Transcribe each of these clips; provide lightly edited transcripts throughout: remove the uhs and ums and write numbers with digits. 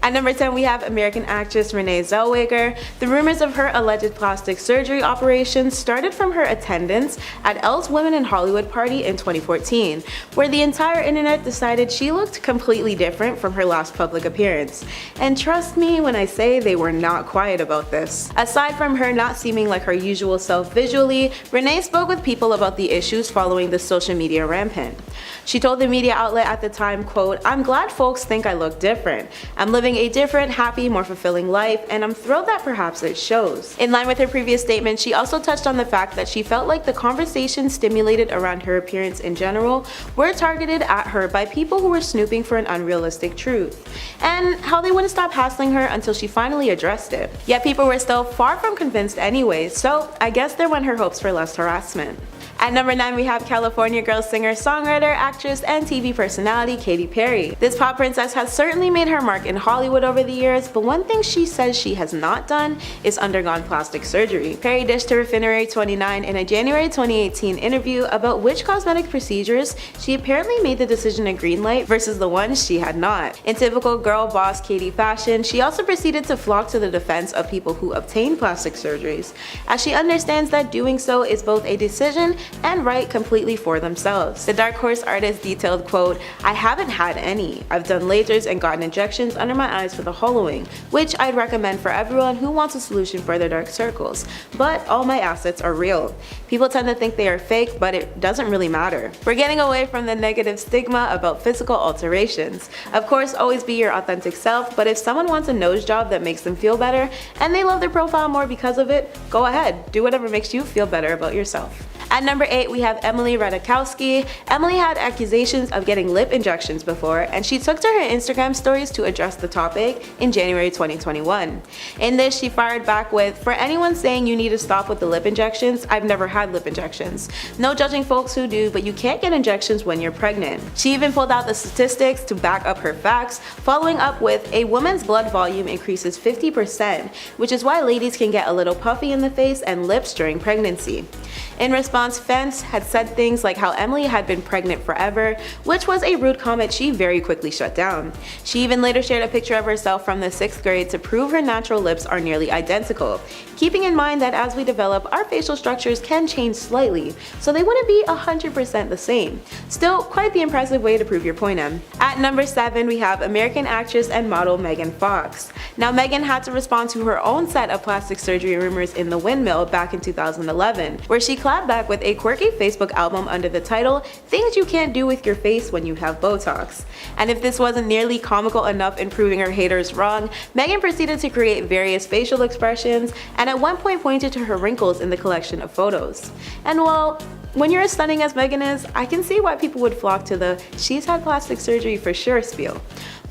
At number 10, we have American actress Renee Zellweger. The rumors of her alleged plastic surgery operations started from her attendance at Elle's Women in Hollywood party in 2014, where the entire internet decided she looked completely different from her last public appearance. And trust me when I say they were not quiet about this. Aside from her not seeming like her usual self visually, Renee spoke with people about the issues following the social media rampant. She told the media outlet at the time, quote, "I'm glad folks think I look different. I'm living a different, happy, more fulfilling life, and I'm thrilled that perhaps it shows." In line with her previous statement, she also touched on the fact that she felt like the conversation stimulated around her appearance in general were targeted at her by people who were snooping for an unrealistic truth, and how they wouldn't stop hassling her until she finally addressed it. Yet people were still far from convinced anyway, so I guess there went her hopes for less harassment. At number 9, we have California girl singer, songwriter, actress, and TV personality Katy Perry. This pop princess has certainly made her mark in Hollywood over the years, but one thing she says she has not done is undergone plastic surgery. Perry dished to Refinery 29 in a January 2018 interview about which cosmetic procedures she apparently made the decision to greenlight versus the ones she had not. In typical girl boss Katy fashion, she also proceeded to flock to the defense of people who obtain plastic surgeries, as she understands that doing so is both a decision and right completely for themselves. The Dark Horse artist detailed, quote, "I haven't had any. I've done lasers and gotten injections under my eyes for the hollowing, which I'd recommend for everyone who wants a solution for their dark circles, but all my assets are real. People tend to think they are fake, but it doesn't really matter." We're getting away from the negative stigma about physical alterations. Of course, always be your authentic self, but if someone wants a nose job that makes them feel better and they love their profile more because of it, go ahead, do whatever makes you feel better about yourself. At number 8, we have Emily Ratajkowski. Emily had accusations of getting lip injections before, and she took to her Instagram stories to address the topic in January 2021. In this, she fired back with, "For anyone saying you need to stop with the lip injections, I've never had lip injections. No judging folks who do, but you can't get injections when you're pregnant." She even pulled out the statistics to back up her facts, following up with, "A woman's blood volume increases 50%, which is why ladies can get a little puffy in the face and lips during pregnancy." In response, fans had said things like how Emily had been pregnant forever, which was a rude comment she very quickly shut down. She even later shared a picture of herself from the 6th grade to prove her natural lips are nearly identical, keeping in mind that as we develop, our facial structures can change slightly, so they wouldn't be 100% the same. Still, quite the impressive way to prove your point, Em. At number 7, we have American actress and model Megan Fox. Now, Megan had to respond to her own set of plastic surgery rumors in the Windmill back in 2011, where she clapped back with a quirky Facebook album under the title, "Things You Can't Do With Your Face When You Have Botox." And if this wasn't nearly comical enough in proving her haters wrong, Megan proceeded to create various facial expressions and at one point pointed to her wrinkles in the collection of photos. And well, when you're as stunning as Megan is, I can see why people would flock to the "she's had plastic surgery for sure" spiel.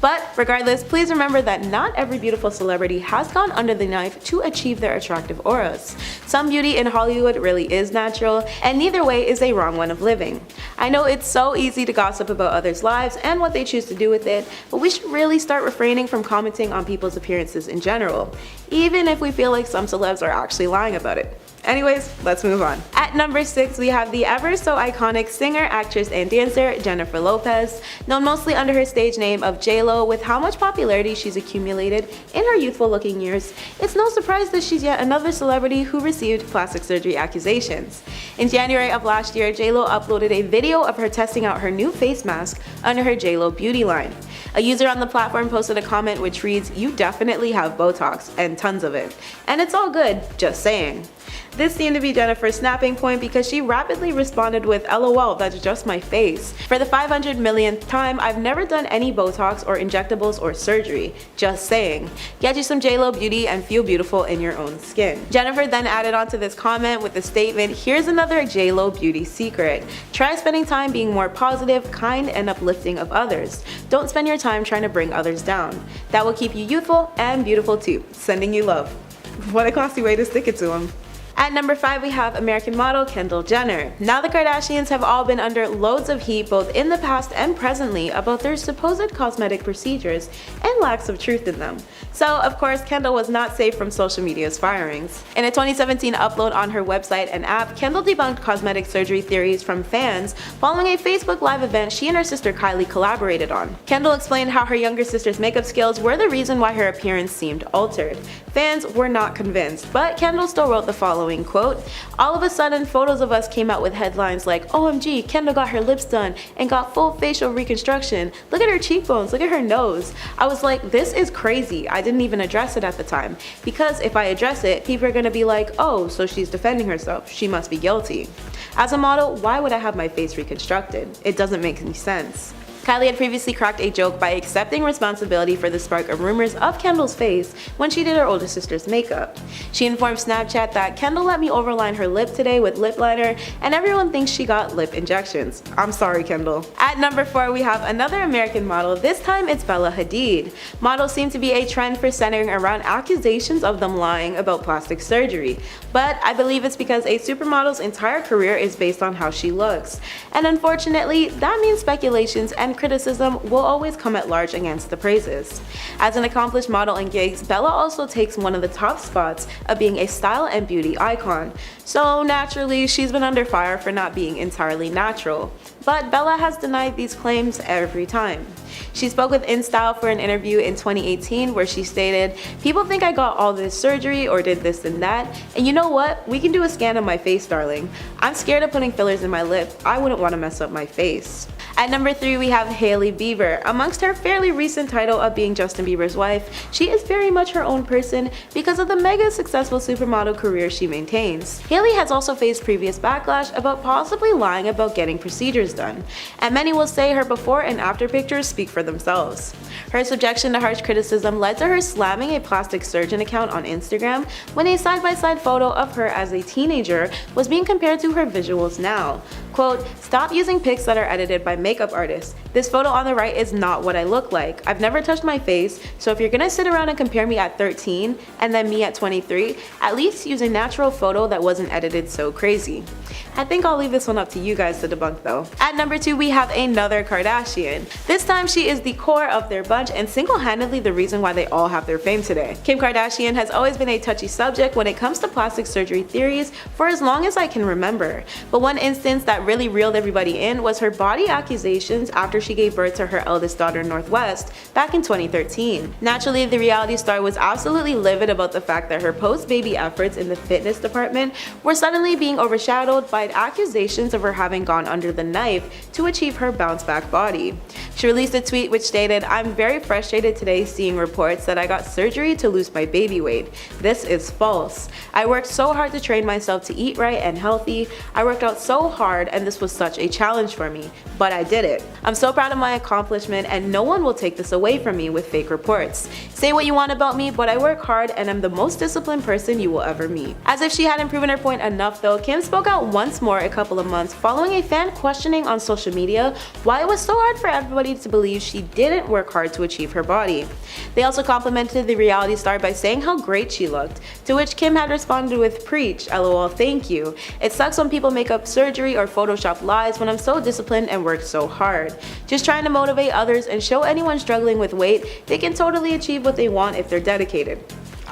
But regardless, please remember that not every beautiful celebrity has gone under the knife to achieve their attractive auras. Some beauty in Hollywood really is natural, and neither way is a wrong one of living. I know it's so easy to gossip about others' lives and what they choose to do with it, but we should really start refraining from commenting on people's appearances in general, even if we feel like some celebs are actually lying about it. Anyways, let's move on. At number 6, we have the ever so iconic singer, actress, and dancer Jennifer Lopez, known mostly under her stage name of J-Lo. With how much popularity she's accumulated in her youthful looking years, it's no surprise that she's yet another celebrity who received plastic surgery accusations. In January of last year, J-Lo uploaded a video of her testing out her new face mask under her J-Lo beauty line. A user on the platform posted a comment which reads, "You definitely have Botox, and tons of it. And it's all good, just saying." This seemed to be Jennifer's snapping point because she rapidly responded with, "LOL, that's just my face. For the 500 millionth time, I've never done any Botox or injectables or surgery. Just saying. Get you some J-Lo beauty and feel beautiful in your own skin." Jennifer then added on to this comment with the statement, "Here's another J-Lo beauty secret. Try spending time being more positive, kind, and uplifting of others. Don't spend your time trying to bring others down. That will keep you youthful and beautiful too. Sending you love." What a classy way to stick it to him. At number 5, we have American model Kendall Jenner. Now the Kardashians have all been under loads of heat both in the past and presently about their supposed cosmetic procedures and lacks of truth in them. So, of course, Kendall was not safe from social media's firings. In a 2017 upload on her website and app, Kendall debunked cosmetic surgery theories from fans following a Facebook Live event she and her sister Kylie collaborated on. Kendall explained how her younger sister's makeup skills were the reason why her appearance seemed altered. Fans were not convinced, but Kendall still wrote the following quote, "All of a sudden, photos of us came out with headlines like, OMG, Kendall got her lips done and got full facial reconstruction. Look at her cheekbones, look at her nose." I was like, this is crazy. I didn't even address it at the time, because if I address it, people are gonna be like, oh, so she's defending herself, she must be guilty. As a model, why would I have my face reconstructed? It doesn't make any sense. Kylie had previously cracked a joke by accepting responsibility for the spark of rumors of Kendall's face when she did her older sister's makeup. She informed Snapchat that Kendall let me overline her lip today with lip liner and everyone thinks she got lip injections. I'm sorry, Kendall. At number 4, we have another American model. This time it's Bella Hadid. Models seem to be a trend for centering around accusations of them lying about plastic surgery, but I believe it's because a supermodel's entire career is based on how she looks. And unfortunately, that means speculations and criticism will always come at large against the praises. As an accomplished model in gigs, Bella also takes one of the top spots of being a style and beauty icon. So naturally, she's been under fire for not being entirely natural. But Bella has denied these claims every time. She spoke with InStyle for an interview in 2018 where she stated, "People think I got all this surgery or did this and that, and you know what? We can do a scan of my face, darling. I'm scared of putting fillers in my lip. I wouldn't want to mess up my face." At number 3, we have Hailey Bieber. Amongst her fairly recent title of being Justin Bieber's wife, she is very much her own person because of the mega successful supermodel career she maintains. Hailey has also faced previous backlash about possibly lying about getting procedures done, and many will say her before and after pictures speak for themselves. Her subjection to harsh criticism led to her slamming a plastic surgeon account on Instagram when a side-by-side photo of her as a teenager was being compared to her visuals now. Quote, "Stop using pics that are edited by makeup artists. This photo on the right is not what I look like. I've never touched my face, so if you're gonna sit around and compare me at 13 and then me at 23, at least use a natural photo that wasn't edited so crazy." I think I'll leave this one up to you guys to debunk though. At number 2, we have another Kardashian. This time she is the core of their bunch and single-handedly the reason why they all have their fame today. Kim Kardashian has always been a touchy subject when it comes to plastic surgery theories for as long as I can remember, but one instance that really reeled everybody in was her body accusations after she gave birth to her eldest daughter Northwest back in 2013. Naturally, the reality star was absolutely livid about the fact that her post-baby efforts in the fitness department were suddenly being overshadowed by accusations of her having gone under the knife to achieve her bounce-back body. She released a tweet which stated, "I'm very frustrated today seeing reports that I got surgery to lose my baby weight. This is false. I worked so hard to train myself to eat right and healthy. I worked out so hard and this was such a challenge for me, but I did it. I'm so proud of my accomplishment and no one will take this away from me with fake reports. Say what you want about me, but I work hard and I'm the most disciplined person you will ever meet." As if she hadn't proven her point enough though, Kim spoke out once more a couple of months following a fan questioning on social media why it was so hard for everybody to believe she didn't work hard to achieve her body. They also complimented the reality star by saying how great she looked, to which Kim had responded with, "Preach, lol, thank you. It sucks when people make up surgery or Photoshop lies when I'm so disciplined and worked so hard. Just trying to motivate others and show anyone struggling with weight they can totally achieve what they want if they're dedicated."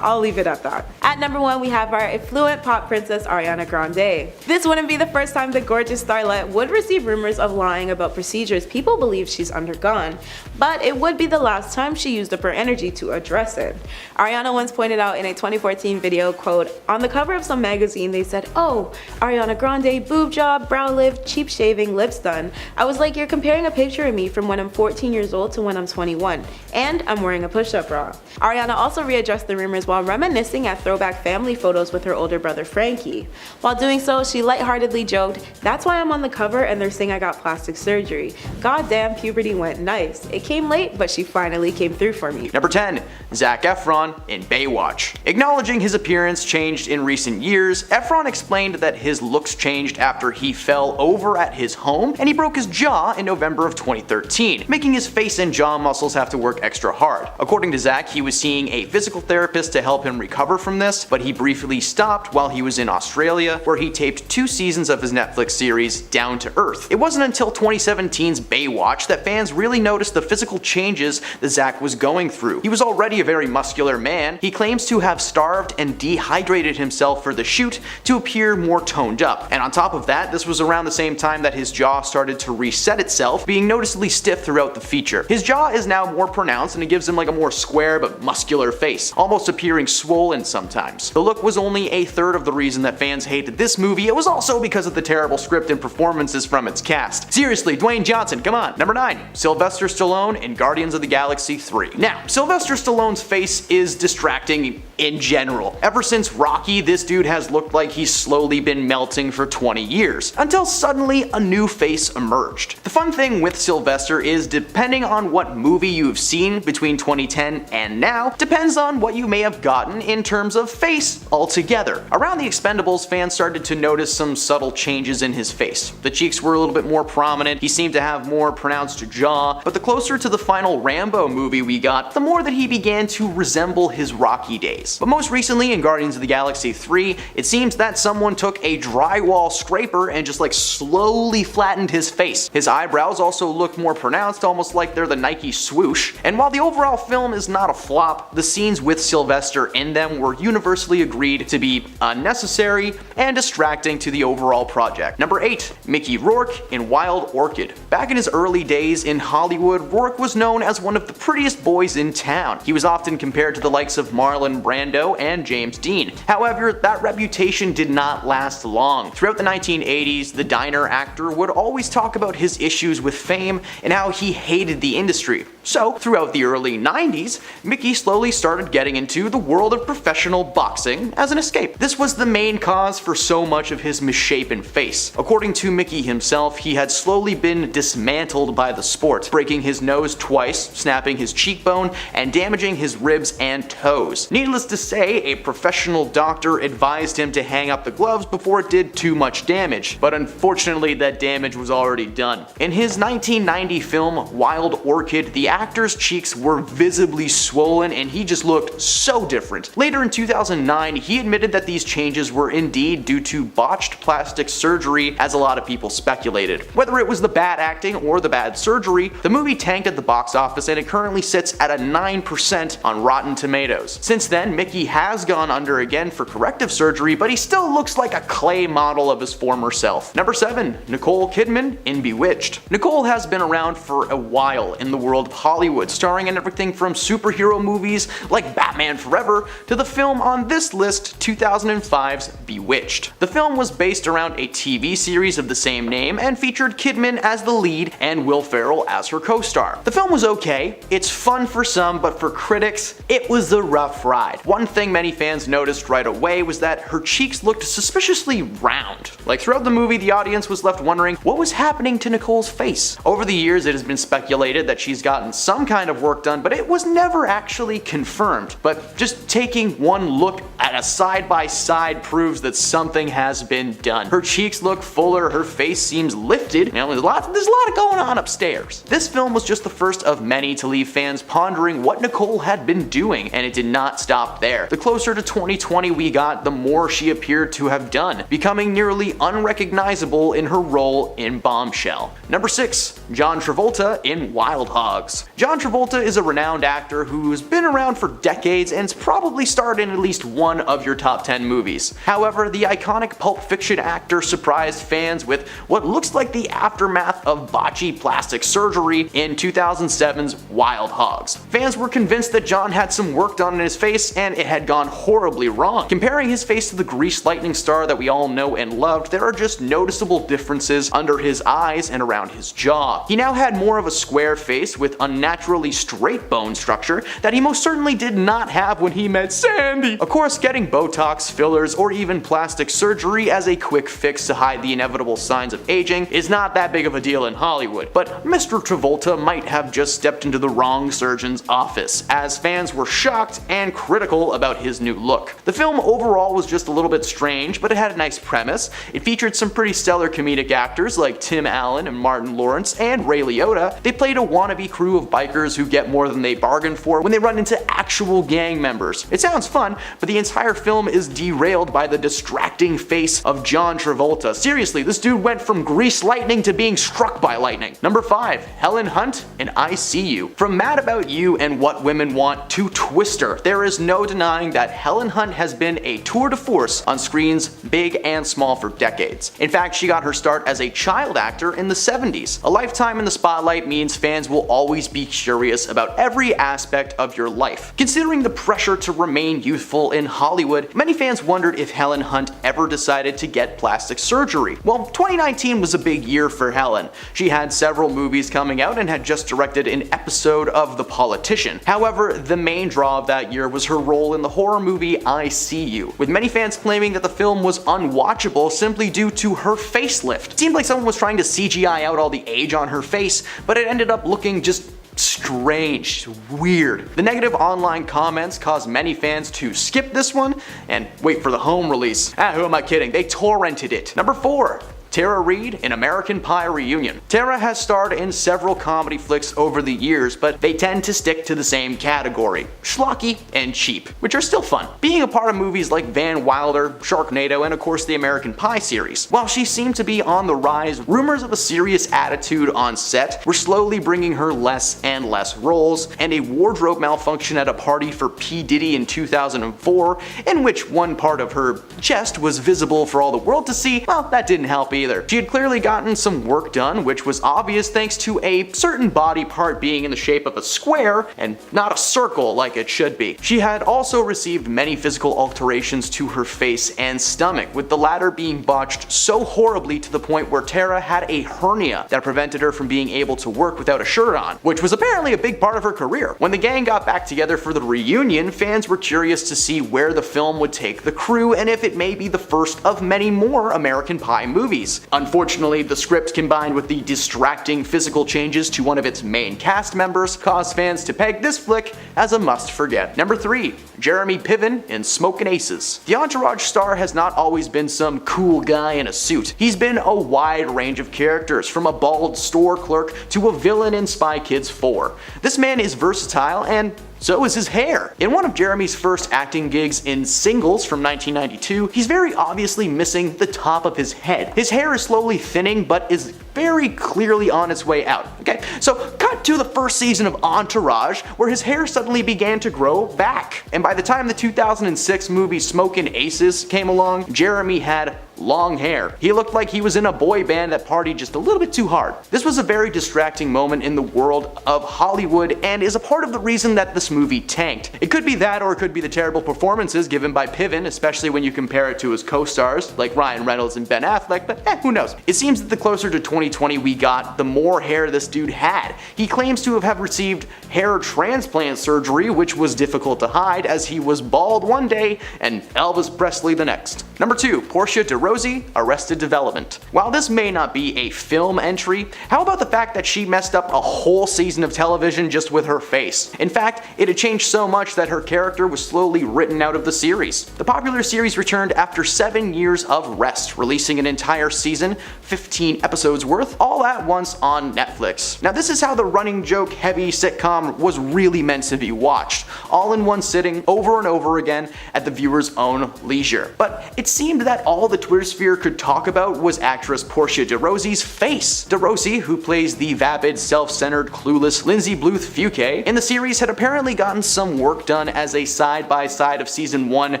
I'll leave it at that. At number 1, we have our affluent pop princess Ariana Grande. This wouldn't be the first time the gorgeous starlet would receive rumors of lying about procedures people believe she's undergone, but it would be the last time she used up her energy to address it. Ariana once pointed out in a 2014 video, quote, "On the cover of some magazine they said, 'Oh, Ariana Grande, boob job, brow lift, cheap shaving, lips done.' I was like, you're comparing a picture of me from when I'm 14 years old to when I'm 21, and I'm wearing a push-up bra." Ariana also readdressed the rumors while reminiscing at throwback family photos with her older brother Frankie. While doing so, she lightheartedly joked, "That's why I'm on the cover and they're saying I got plastic surgery. Goddamn, puberty went nice. It came late, but she finally came through for me." Number 10. Zac Efron in Baywatch. Acknowledging his appearance changed in recent years, Efron explained that his looks changed after he fell over at his home and he broke his jaw in November of 2013, making his face and jaw muscles have to work extra hard. According to Zac, he was seeing a physical therapist to to help him recover from this, but he briefly stopped while he was in Australia, where he taped 2 seasons of his Netflix series Down to Earth. It wasn't until 2017's Baywatch that fans really noticed the physical changes that Zach was going through. He was already a very muscular man. He claims to have starved and dehydrated himself for the shoot to appear more toned up. And on top of that, this was around the same time that his jaw started to reset itself, being noticeably stiff throughout the feature. His jaw is now more pronounced and it gives him like a more square but muscular face, almost appearing swollen sometimes. The look was only a third of the reason that fans hated this movie. It was also because of the terrible script and performances from its cast. Seriously, Dwayne Johnson, come on. Number 9, Sylvester Stallone in Guardians of the Galaxy 3. Now, Sylvester Stallone's face is distracting in general. Ever since Rocky, this dude has looked like he's slowly been melting for 20 years, until suddenly a new face emerged. The fun thing with Sylvester is, depending on what movie you've seen between 2010 and now, depends on what you may have gotten in terms of face altogether. Around the Expendables, fans started to notice some subtle changes in his face. The cheeks were a little bit more prominent, he seemed to have more pronounced jaw, but the closer to the final Rambo movie we got, the more that he began to resemble his Rocky days. But most recently in Guardians of the Galaxy 3, it seems that someone took a drywall scraper and just like slowly flattened his face. His eyebrows also look more pronounced, almost like they're the Nike swoosh. And while the overall film is not a flop, the scenes with Sylvester in them were universally agreed to be unnecessary and distracting to the overall project. Number 8, Mickey Rourke in Wild Orchid. Back in his early days in Hollywood, Rourke was known as one of the prettiest boys in town. He was often compared to the likes of Marlon Brando and James Dean. However, that reputation did not last long. Throughout the 1980s, the diner actor would always talk about his issues with fame and how he hated the industry. So, throughout the early 90s, Mickey slowly started getting into the world of professional boxing as an escape. This was the main cause for so much of his misshapen face. According to Mickey himself, he had slowly been dismantled by the sport, breaking his nose twice, snapping his cheekbone, and damaging his ribs and toes. Needless to say, a professional doctor advised him to hang up the gloves before it did too much damage, but unfortunately that damage was already done. In his 1990 film Wild Orchid, the actor's cheeks were visibly swollen and he just looked so different. Later in 2009, he admitted that these changes were indeed due to botched plastic surgery, as a lot of people speculated. Whether it was the bad acting or the bad surgery, the movie tanked at the box office and it currently sits at a 9% on Rotten Tomatoes. Since then, Mickey has gone under again for corrective surgery, but he still looks like a clay model of his former self. Number 7, Nicole Kidman in Bewitched. Nicole has been around for a while in the world of Hollywood, starring in everything from superhero movies like Batman Forever to the film on this list, 2005's Bewitched. The film was based around a TV series of the same name and featured Kidman as the lead and Will Ferrell as her co-star. The film was okay, it's fun for some, but for critics, it was a rough ride. One thing many fans noticed right away was that her cheeks looked suspiciously round. Like throughout the movie, the audience was left wondering what was happening to Nicole's face. Over the years, it has been speculated that she's gotten some kind of work done, but it was never actually confirmed. But just taking one look at a side-by-side proves that something has been done. Her cheeks look fuller, her face seems lifted, you know, there's a lot going on upstairs. This film was just the first of many to leave fans pondering what Nicole had been doing, and it did not stop there. The closer to 2020 we got, the more she appeared to have done, becoming nearly unrecognizable in her role in Bombshell. Number 6, John Travolta in Wild Hogs. John Travolta is a renowned actor who's been around for decades and's probably starred in at least one of your top 10 movies. However, the iconic Pulp Fiction actor surprised fans with what looks like the aftermath of botchy plastic surgery in 2007's Wild Hogs. Fans were convinced that John had some work done in his face and it had gone horribly wrong. Comparing his face to the Grease lightning star that we all know and loved, there are just noticeable differences under his eyes and around his jaw. He now had more of a square face with unnaturally straight bone structure that he most certainly did not have when he met Sandy. Of course, getting Botox, fillers, or even plastic surgery as a quick fix to hide the inevitable signs of aging is not that big of a deal in Hollywood, but Mr. Travolta might have just stepped into the wrong surgeon's office, as fans were shocked and critical about his new look. The film overall was just a little bit strange, but it had a nice premise. It featured some pretty stellar comedic actors like Tim Allen and Martin Lawrence and Ray Liotta. They played a wannabe crew of bikers who get more than they bargained for when they run into actual gang members members. It sounds fun, but the entire film is derailed by the distracting face of John Travolta. Seriously, this dude went from greased lightning to being struck by lightning. Number 5. Helen Hunt in I See You. From Mad About You and What Women Want to Twister, there is no denying that Helen Hunt has been a tour de force on screens big and small for decades. In fact, she got her start as a child actor in the 70s. A lifetime in the spotlight means fans will always be curious about every aspect of your life. Considering the pressure to remain youthful in Hollywood, many fans wondered if Helen Hunt ever decided to get plastic surgery. Well, 2019 was a big year for Helen. She had several movies coming out and had just directed an episode of The Politician. However, the main draw of that year was her role in the horror movie I See You, with many fans claiming that the film was unwatchable simply due to her facelift. It seemed like someone was trying to CGI out all the age on her face, but it ended up looking just strange, weird. The negative online comments caused many fans to skip this one and wait for the home release. Who am I kidding? They torrented it. Number 4. Tara Reid in American Pie Reunion. Tara has starred in several comedy flicks over the years, but they tend to stick to the same category: schlocky and cheap, which are still fun. Being a part of movies like Van Wilder, Sharknado, and of course the American Pie series. While she seemed to be on the rise, rumors of a serious attitude on set were slowly bringing her less and less roles, and a wardrobe malfunction at a party for P. Diddy in 2004, in which one part of her chest was visible for all the world to see, well, that didn't help either. She had clearly gotten some work done, which was obvious thanks to a certain body part being in the shape of a square and not a circle like it should be. She had also received many physical alterations to her face and stomach, with the latter being botched so horribly to the point where Tara had a hernia that prevented her from being able to work without a shirt on, which was apparently a big part of her career. When the gang got back together for the reunion, fans were curious to see where the film would take the crew and if it may be the first of many more American Pie movies. Unfortunately, the script combined with the distracting physical changes to one of its main cast members caused fans to peg this flick as a must-forget. Number 3. Jeremy Piven in Smokin' Aces. The Entourage star has not always been some cool guy in a suit. He's been a wide range of characters, from a bald store clerk to a villain in Spy Kids 4. This man is versatile, and so is his hair. In one of Jeremy's first acting gigs in Singles from 1992, he's very obviously missing the top of his head. His hair is slowly thinning, but is very clearly on its way out. Okay, so cut to the first season of Entourage, where his hair suddenly began to grow back. And by the time the 2006 movie Smokin' Aces came along, Jeremy had long hair. He looked like he was in a boy band that partied just a little bit too hard. This was a very distracting moment in the world of Hollywood and is a part of the reason that this movie tanked. It could be that, or it could be the terrible performances given by Piven, especially when you compare it to his co-stars like Ryan Reynolds and Ben Affleck, but who knows. It seems that the closer to 2020 we got, the more hair this dude had. He claims to have received hair transplant surgery, which was difficult to hide as he was bald one day and Elvis Presley the next. Number 2. Portia de Rossi, Arrested Development. While this may not be a film entry, how about the fact that she messed up a whole season of television just with her face? In fact, it had changed so much that her character was slowly written out of the series. The popular series returned after 7 years of rest, releasing an entire season, 15 episodes worth, all at once on Netflix. Now this is how the running joke heavy sitcom was really meant to be watched, all in one sitting over and over again at the viewer's own leisure. But it seemed that all the Twitter sphere could talk about was actress Portia de Rossi's face. De Rossi, who plays the vapid, self-centered, clueless Lindsay Bluth Fuquet, in the series had apparently gotten some work done as a side-by-side of season 1 to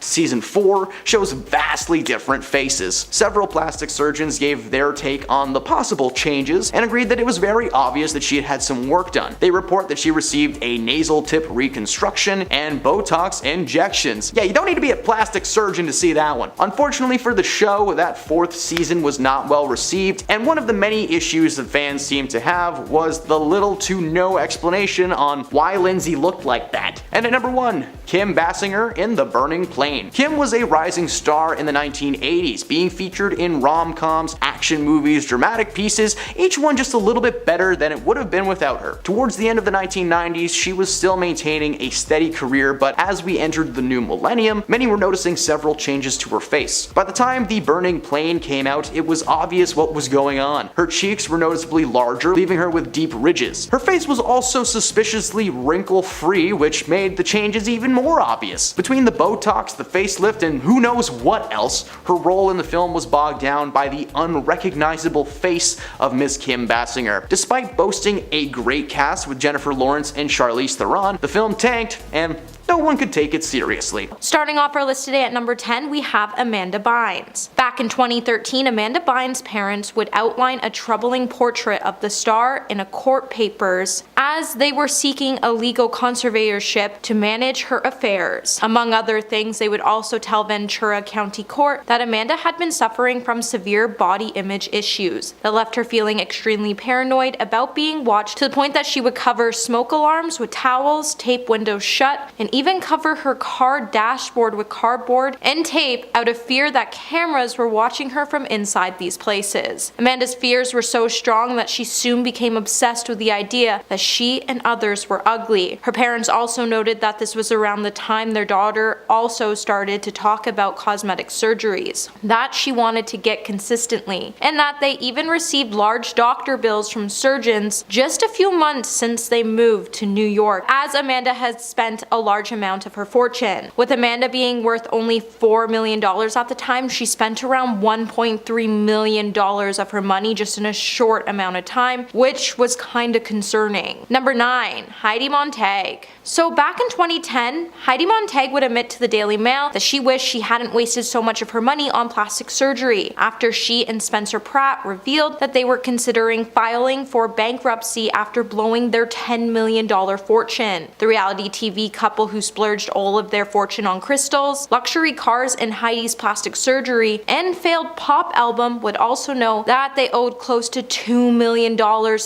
season 4 shows vastly different faces. Several plastic surgeons gave their take on the possible changes and agreed that it was very obvious that she had had some work done. They report that she received a nasal tip reconstruction and Botox injections. Yeah, you don't need to be a plastic surgeon to see that one. Unfortunately for the show, that 4th season was not well received, and one of the many issues that fans seemed to have was the little to no explanation on why Lindsay looked like that. And at number 1, Kim Basinger in The Burning Plain. Kim was a rising star in the 1980s, being featured in rom-coms, action movies, dramatic right pieces, each one just a little bit better than it would have been without her. Towards the end of the 1990s, she was still maintaining a steady career, but as we entered the new millennium, many were noticing several changes to her face. By the time The Burning Plain came out, it was obvious what was going on. Her cheeks were noticeably larger, leaving her with deep ridges. Her face was also suspiciously wrinkle-free, which made the changes even more obvious. Between the Botox, the facelift, and who knows what else, her role in the film was bogged down by the unrecognizable face of Ms. Kim Basinger. Despite boasting a great cast with Jennifer Lawrence and Charlize Theron, the film tanked, and no one could take it seriously. Starting off our list today at number 10, we have Amanda Bynes. Back in 2013, Amanda Bynes' parents would outline a troubling portrait of the star in a court papers as they were seeking a legal conservatorship to manage her affairs. Among other things, they would also tell Ventura County Court that Amanda had been suffering from severe body image issues that left her feeling extremely paranoid about being watched, to the point that she would cover smoke alarms with towels, tape windows shut, and even cover her car dashboard with cardboard and tape out of fear that cameras were watching her from inside these places. Amanda's fears were so strong that she soon became obsessed with the idea that she and others were ugly. Her parents also noted that this was around the time their daughter also started to talk about cosmetic surgeries that she wanted to get consistently, and that they even received large doctor bills from surgeons just a few months since they moved to New York, as Amanda had spent a large amount of her fortune. With Amanda being worth only $4 million at the time, she spent around $1.3 million of her money just in a short amount of time, which was kinda concerning. Number 9. Heidi Montag. So back in 2010, Heidi Montag would admit to the Daily Mail that she wished she hadn't wasted so much of her money on plastic surgery after she and Spencer Pratt revealed that they were considering filing for bankruptcy after blowing their $10 million fortune. The reality TV couple who splurged all of their fortune on crystals, luxury cars, and Heidi's plastic surgery and failed pop album would also know that they owed close to $2 million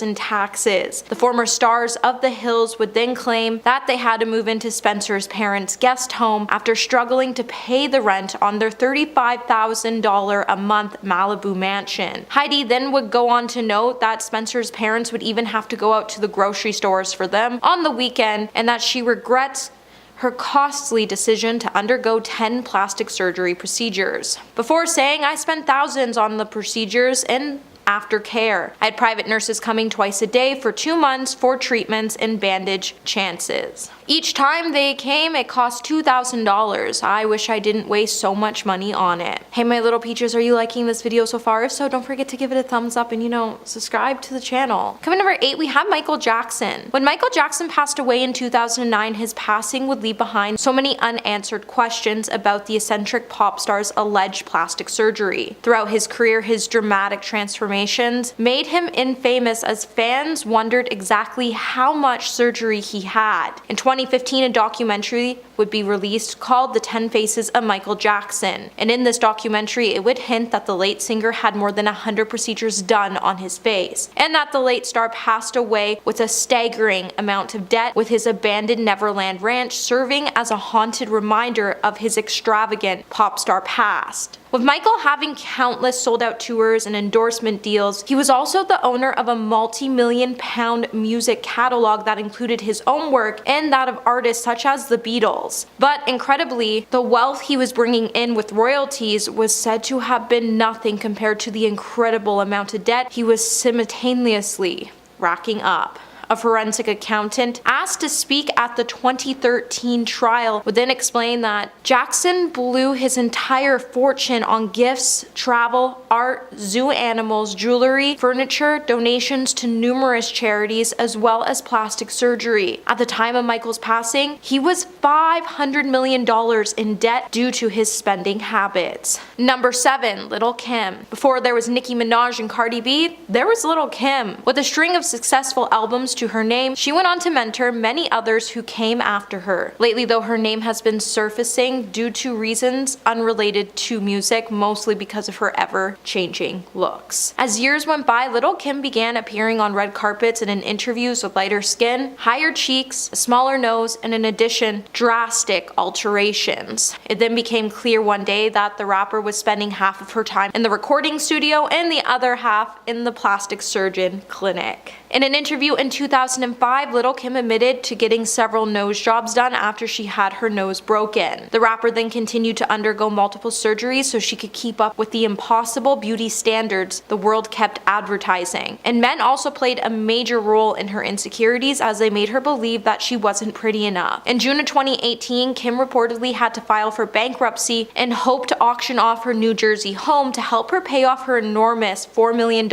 in taxes. The former stars of The Hills would then claim that they had to move into Spencer's parents' guest home after struggling to pay the rent on their $35,000 a month Malibu mansion. Heidi then would go on to note that Spencer's parents would even have to go out to the grocery stores for them on the weekend, and that she regrets her costly decision to undergo 10 plastic surgery procedures. Before saying, "I spent thousands on the procedures and aftercare. I had private nurses coming twice a day for 2 months for treatments and bandage chances. Each time they came, it cost $2,000. I wish I didn't waste so much money on it." Hey my little peaches, are you liking this video so far? If so, don't forget to give it a thumbs up and subscribe to the channel. Coming number 8, we have Michael Jackson. When Michael Jackson passed away in 2009, his passing would leave behind so many unanswered questions about the eccentric pop star's alleged plastic surgery. Throughout his career, his dramatic transformations made him infamous, as fans wondered exactly how much surgery he had. In 2015, a documentary would be released called The 10 Faces of Michael Jackson, and in this documentary it would hint that the late singer had more than 100 procedures done on his face, and that the late star passed away with a staggering amount of debt, with his abandoned Neverland Ranch serving as a haunted reminder of his extravagant pop star past. With Michael having countless sold-out tours and endorsement deals, he was also the owner of a multi-million-pound music catalog that included his own work and that of artists such as the Beatles. But incredibly, the wealth he was bringing in with royalties was said to have been nothing compared to the incredible amount of debt he was simultaneously racking up. A forensic accountant asked to speak at the 2013 trial would then explain that Jackson blew his entire fortune on gifts, travel, art, zoo animals, jewelry, furniture, donations to numerous charities, as well as plastic surgery. At the time of Michael's passing, he was $500 million in debt due to his spending habits. Number 7, Lil' Kim. Before there was Nicki Minaj and Cardi B, there was Lil' Kim. With a string of successful albums to her name, she went on to mentor many others others who came after her. Lately though, her name has been surfacing due to reasons unrelated to music, mostly because of her ever-changing looks. As years went by, Little Kim began appearing on red carpets and in interviews with lighter skin, higher cheeks, a smaller nose, and in addition, drastic alterations. It then became clear one day that the rapper was spending half of her time in the recording studio and the other half in the plastic surgeon clinic. In an interview in 2005, Little Kim admitted to getting several nose jobs done after she had her nose broken. The rapper then continued to undergo multiple surgeries so she could keep up with the impossible beauty standards the world kept advertising. And men also played a major role in her insecurities as they made her believe that she wasn't pretty enough. In June of 2018, Kim reportedly had to file for bankruptcy and hoped to auction off her New Jersey home to help her pay off her enormous $4 million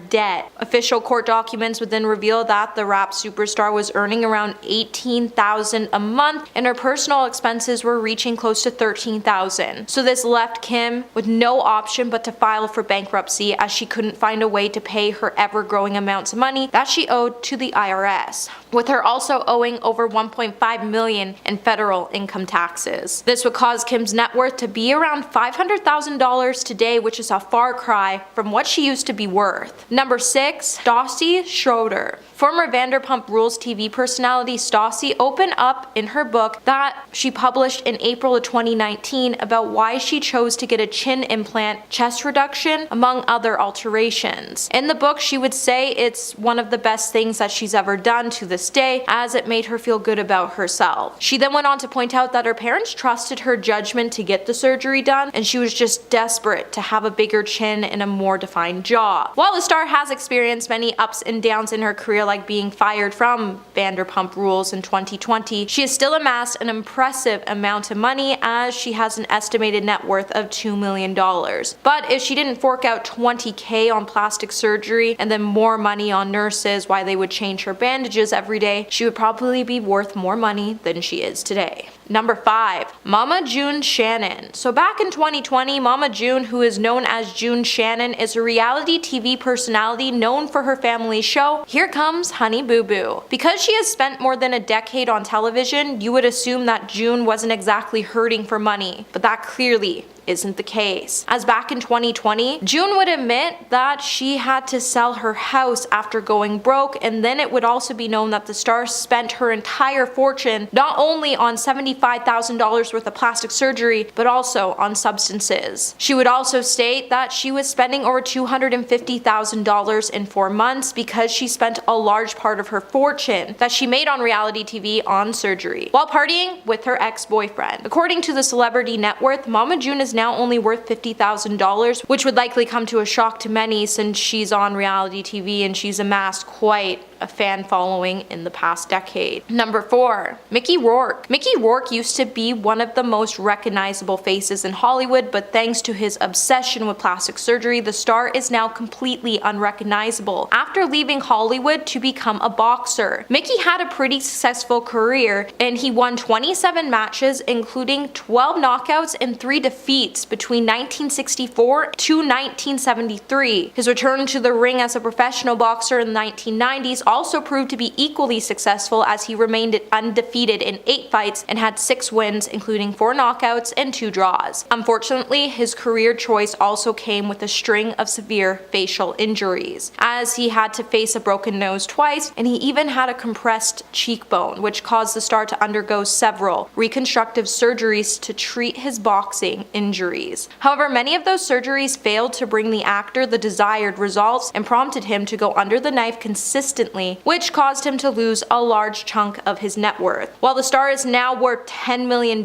debt. Official court documents would then reveal that the rap superstar was earning around $18,000 a month and her personal expenses were reaching close to $13,000. So this left Kim with no option but to file for bankruptcy as she couldn't find a way to pay her ever-growing amounts of money that she owed to the IRS, with her also owing over $1.5 million in federal income taxes. This would cause Kim's net worth to be around $500,000 today, which is a far cry from what she used to be worth. Number 6, Stassi Schroeder. Former Vanderpump Rules TV personality Stassi opened up in her book that she published in April of 2019 about why she chose to get a chin implant, chest reduction, among other alterations. In the book, she would say it's one of the best things that she's ever done to this day, as it made her feel good about herself. She then went on to point out that her parents trusted her judgment to get the surgery done, and she was just desperate to have a bigger chin and a more defined jaw. While the star has experienced many ups and downs in her career, like being fired from Vanderpump Rules in 2020, she has still amassed an impressive amount of money, as she has an estimated net worth of $2 million. But if she didn't fork out $20,000 on plastic surgery and then more money on nurses while they would change her bandages every day, she would probably be worth more money than she is today. Number 5, Mama June Shannon. So back in 2020, Mama June, who is known as June Shannon, is a reality TV personality known for her family show, Here Comes Honey Boo Boo. Because she has spent more than a decade on television, you would assume that June wasn't exactly hurting for money, but that clearly isn't the case. As back in 2020, June would admit that she had to sell her house after going broke, and then it would also be known that the star spent her entire fortune not only on $75,000 worth of plastic surgery, but also on substances. She would also state that she was spending over $250,000 in 4 months because she spent a large part of her fortune that she made on reality TV on surgery, while partying with her ex-boyfriend. According to the Celebrity Net Worth, Mama June is now only worth $50,000, which would likely come to a shock to many since she's on reality TV and she's amassed quite a fan following in the past decade. Number 4, Mickey Rourke. Mickey Rourke used to be one of the most recognizable faces in Hollywood, but thanks to his obsession with plastic surgery, the star is now completely unrecognizable. After leaving Hollywood to become a boxer, Mickey had a pretty successful career and he won 27 matches, including 12 knockouts and 3 defeats between 1964 to 1973. His return to the ring as a professional boxer in the 1990s also proved to be equally successful, as he remained undefeated in 8 fights and had 6 wins, including 4 knockouts and 2 draws. Unfortunately, his career choice also came with a string of severe facial injuries, as he had to face a broken nose twice, and he even had a compressed cheekbone, which caused the star to undergo several reconstructive surgeries to treat his boxing injuries. However, many of those surgeries failed to bring the actor the desired results and prompted him to go under the knife consistently, which caused him to lose a large chunk of his net worth. While the star is now worth $10 million,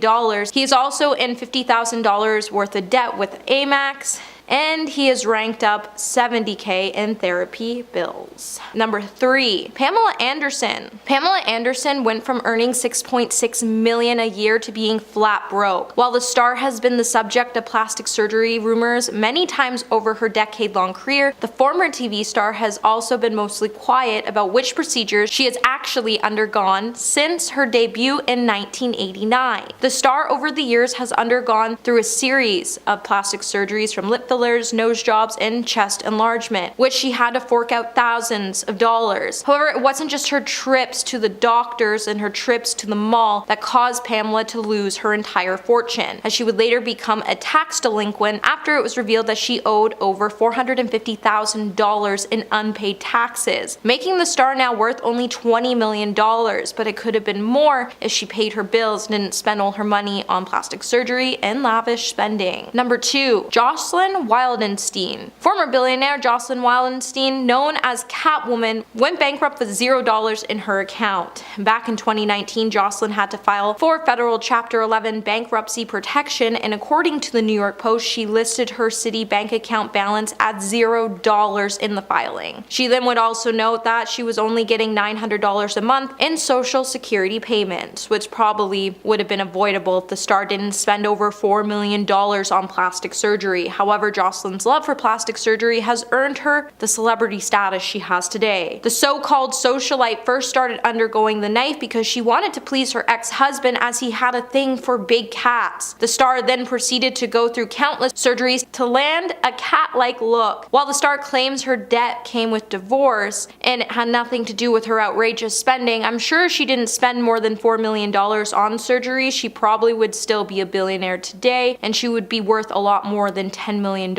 he is also in $50,000 worth of debt with Amex, and he is ranked up $70,000 in therapy bills. Number 3, Pamela Anderson. Pamela Anderson went from earning $6.6 million a year to being flat broke. While the star has been the subject of plastic surgery rumors many times over her decade-long career, the former TV star has also been mostly quiet about which procedures she has actually undergone since her debut in 1989. The star over the years has undergone through a series of plastic surgeries, from lip fillers, nose jobs, and chest enlargement, which she had to fork out thousands of dollars. However, it wasn't just her trips to the doctors and her trips to the mall that caused Pamela to lose her entire fortune, as she would later become a tax delinquent after it was revealed that she owed over $450,000 in unpaid taxes, making the star now worth only $20 million, but it could have been more if she paid her bills and didn't spend all her money on plastic surgery and lavish spending. Number 2. Jocelyn Wildenstein. Former billionaire Jocelyn Wildenstein, known as Catwoman, went bankrupt with $0 in her account. Back in 2019, Jocelyn had to file for federal Chapter 11 bankruptcy protection, and according to the New York Post, she listed her city bank account balance at $0 in the filing. She then would also note that she was only getting $900 a month in social security payments, which probably would have been avoidable if the star didn't spend over $4 million on plastic surgery. However, Jocelyn's love for plastic surgery has earned her the celebrity status she has today. The so-called socialite first started undergoing the knife because she wanted to please her ex-husband, as he had a thing for big cats. The star then proceeded to go through countless surgeries to land a cat-like look. While the star claims her debt came with divorce and it had nothing to do with her outrageous spending, I'm sure she didn't spend more than $4 million on surgery. She probably would still be a billionaire today, and she would be worth a lot more than $10 million.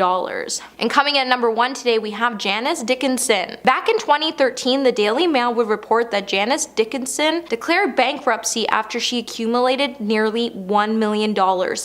And coming at number 1 today, we have Janice Dickinson. Back in 2013, the Daily Mail would report that Janice Dickinson declared bankruptcy after she accumulated nearly $1 million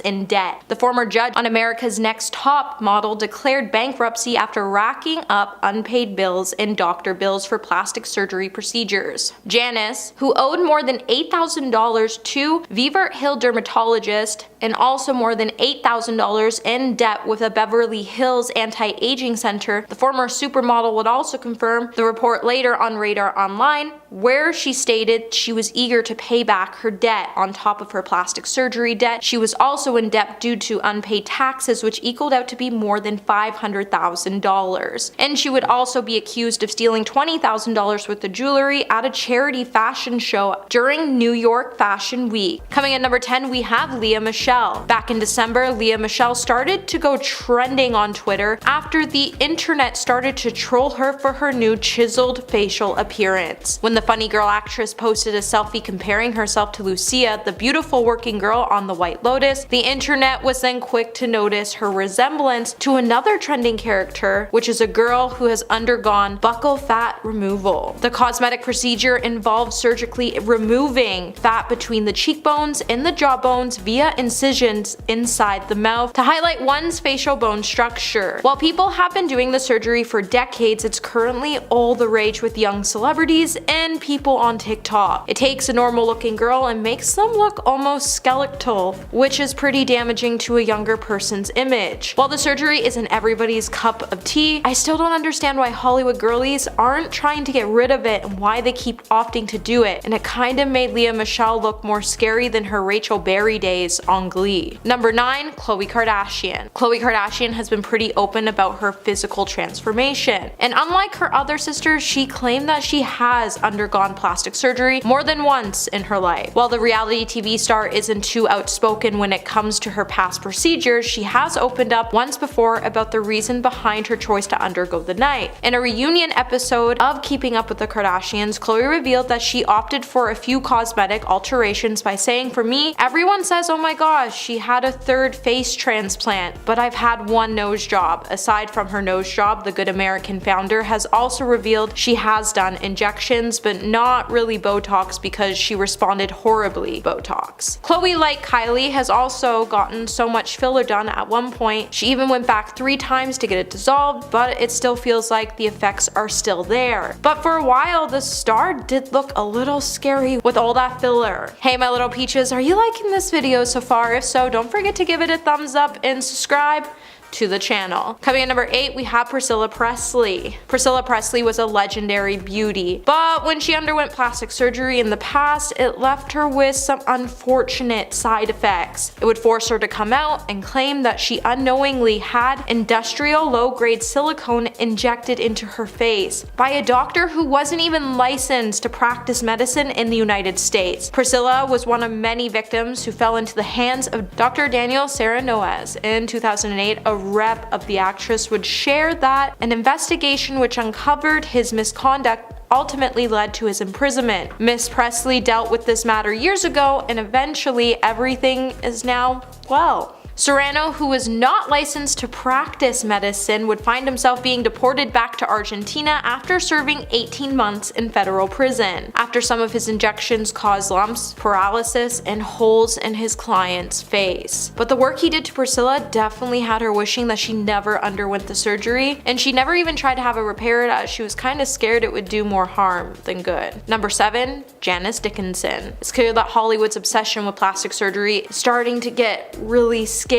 in debt. The former judge on America's Next Top Model declared bankruptcy after racking up unpaid bills and doctor bills for plastic surgery procedures. Janice, who owed more than $8,000 to Vivert Hill dermatologist and also more than $8,000 in debt with a Beverly Hills anti-aging center, the former supermodel would also confirm the report later on Radar Online, where she stated she was eager to pay back her debt. On top of her plastic surgery debt, she was also in debt due to unpaid taxes, which equaled out to be more than $500,000. And she would also be accused of stealing $20,000 worth of jewelry at a charity fashion show during New York Fashion Week. Coming at number 10, we have Lea Michele. Back in December, Lea Michele started to go trending on Twitter after the internet started to troll her for her new chiseled facial appearance. When the funny girl actress posted a selfie comparing herself to Lucia, the beautiful working girl on The White Lotus, the internet was then quick to notice her resemblance to another trending character, which is a girl who has undergone buccal fat removal. The cosmetic procedure involved surgically removing fat between the cheekbones and the jawbones via incisions inside the mouth to highlight one's facial bone structure. While people have been doing the surgery for decades, it's currently all the rage with young celebrities and people on TikTok. It takes a normal looking girl and makes them look almost skeletal, which is pretty damaging to a younger person's image. While the surgery isn't everybody's cup of tea, I still don't understand why Hollywood girlies aren't trying to get rid of it and why they keep opting to do it, and it kinda made Lea Michele look more scary than her Rachel Berry days on Glee. Number 9, Khloe Kardashian. Khloe Kardashian has been pretty open about her physical transformation, and unlike her other sisters, she claimed that she has undergone plastic surgery more than once in her life. While the reality TV star isn't too outspoken when it comes to her past procedures, she has opened up once before about the reason behind her choice to undergo the knife. In a reunion episode of Keeping Up with the Kardashians, Khloe revealed that she opted for a few cosmetic alterations by saying, "For me, everyone says, oh my gosh, she had a third face transplant, but I've had one nose job." Aside from her nose job, the Good American founder has also revealed she has done injections, but not really Botox because she responded horribly Botox. Khloe, like Kylie, has also gotten so much filler done at one point. She even went back 3 times to get it dissolved, but it still feels like the effects are still there. But for a while, the star did look a little scary with all that filler. Hey my little peaches, are you liking this video so far? If so, don't forget to give it a thumbs up and subscribe to the channel. Coming at number 8, we have Priscilla Presley. Priscilla Presley was a legendary beauty, but when she underwent plastic surgery in the past, it left her with some unfortunate side effects. It would force her to come out and claim that she unknowingly had industrial low-grade silicone injected into her face by a doctor who wasn't even licensed to practice medicine in the United States. Priscilla was one of many victims who fell into the hands of Dr. Daniel Sarah Noes in 2008, a rep of the actress would share that an investigation which uncovered his misconduct ultimately led to his imprisonment. Miss Presley dealt with this matter years ago, and eventually everything is now well. Serrano, who was not licensed to practice medicine, would find himself being deported back to Argentina after serving 18 months in federal prison, after some of his injections caused lumps, paralysis, and holes in his client's face. But the work he did to Priscilla definitely had her wishing that she never underwent the surgery, and she never even tried to have it repaired as she was kinda scared it would do more harm than good. Number 7. Janice Dickinson. It's clear that Hollywood's obsession with plastic surgery is starting to get really scary.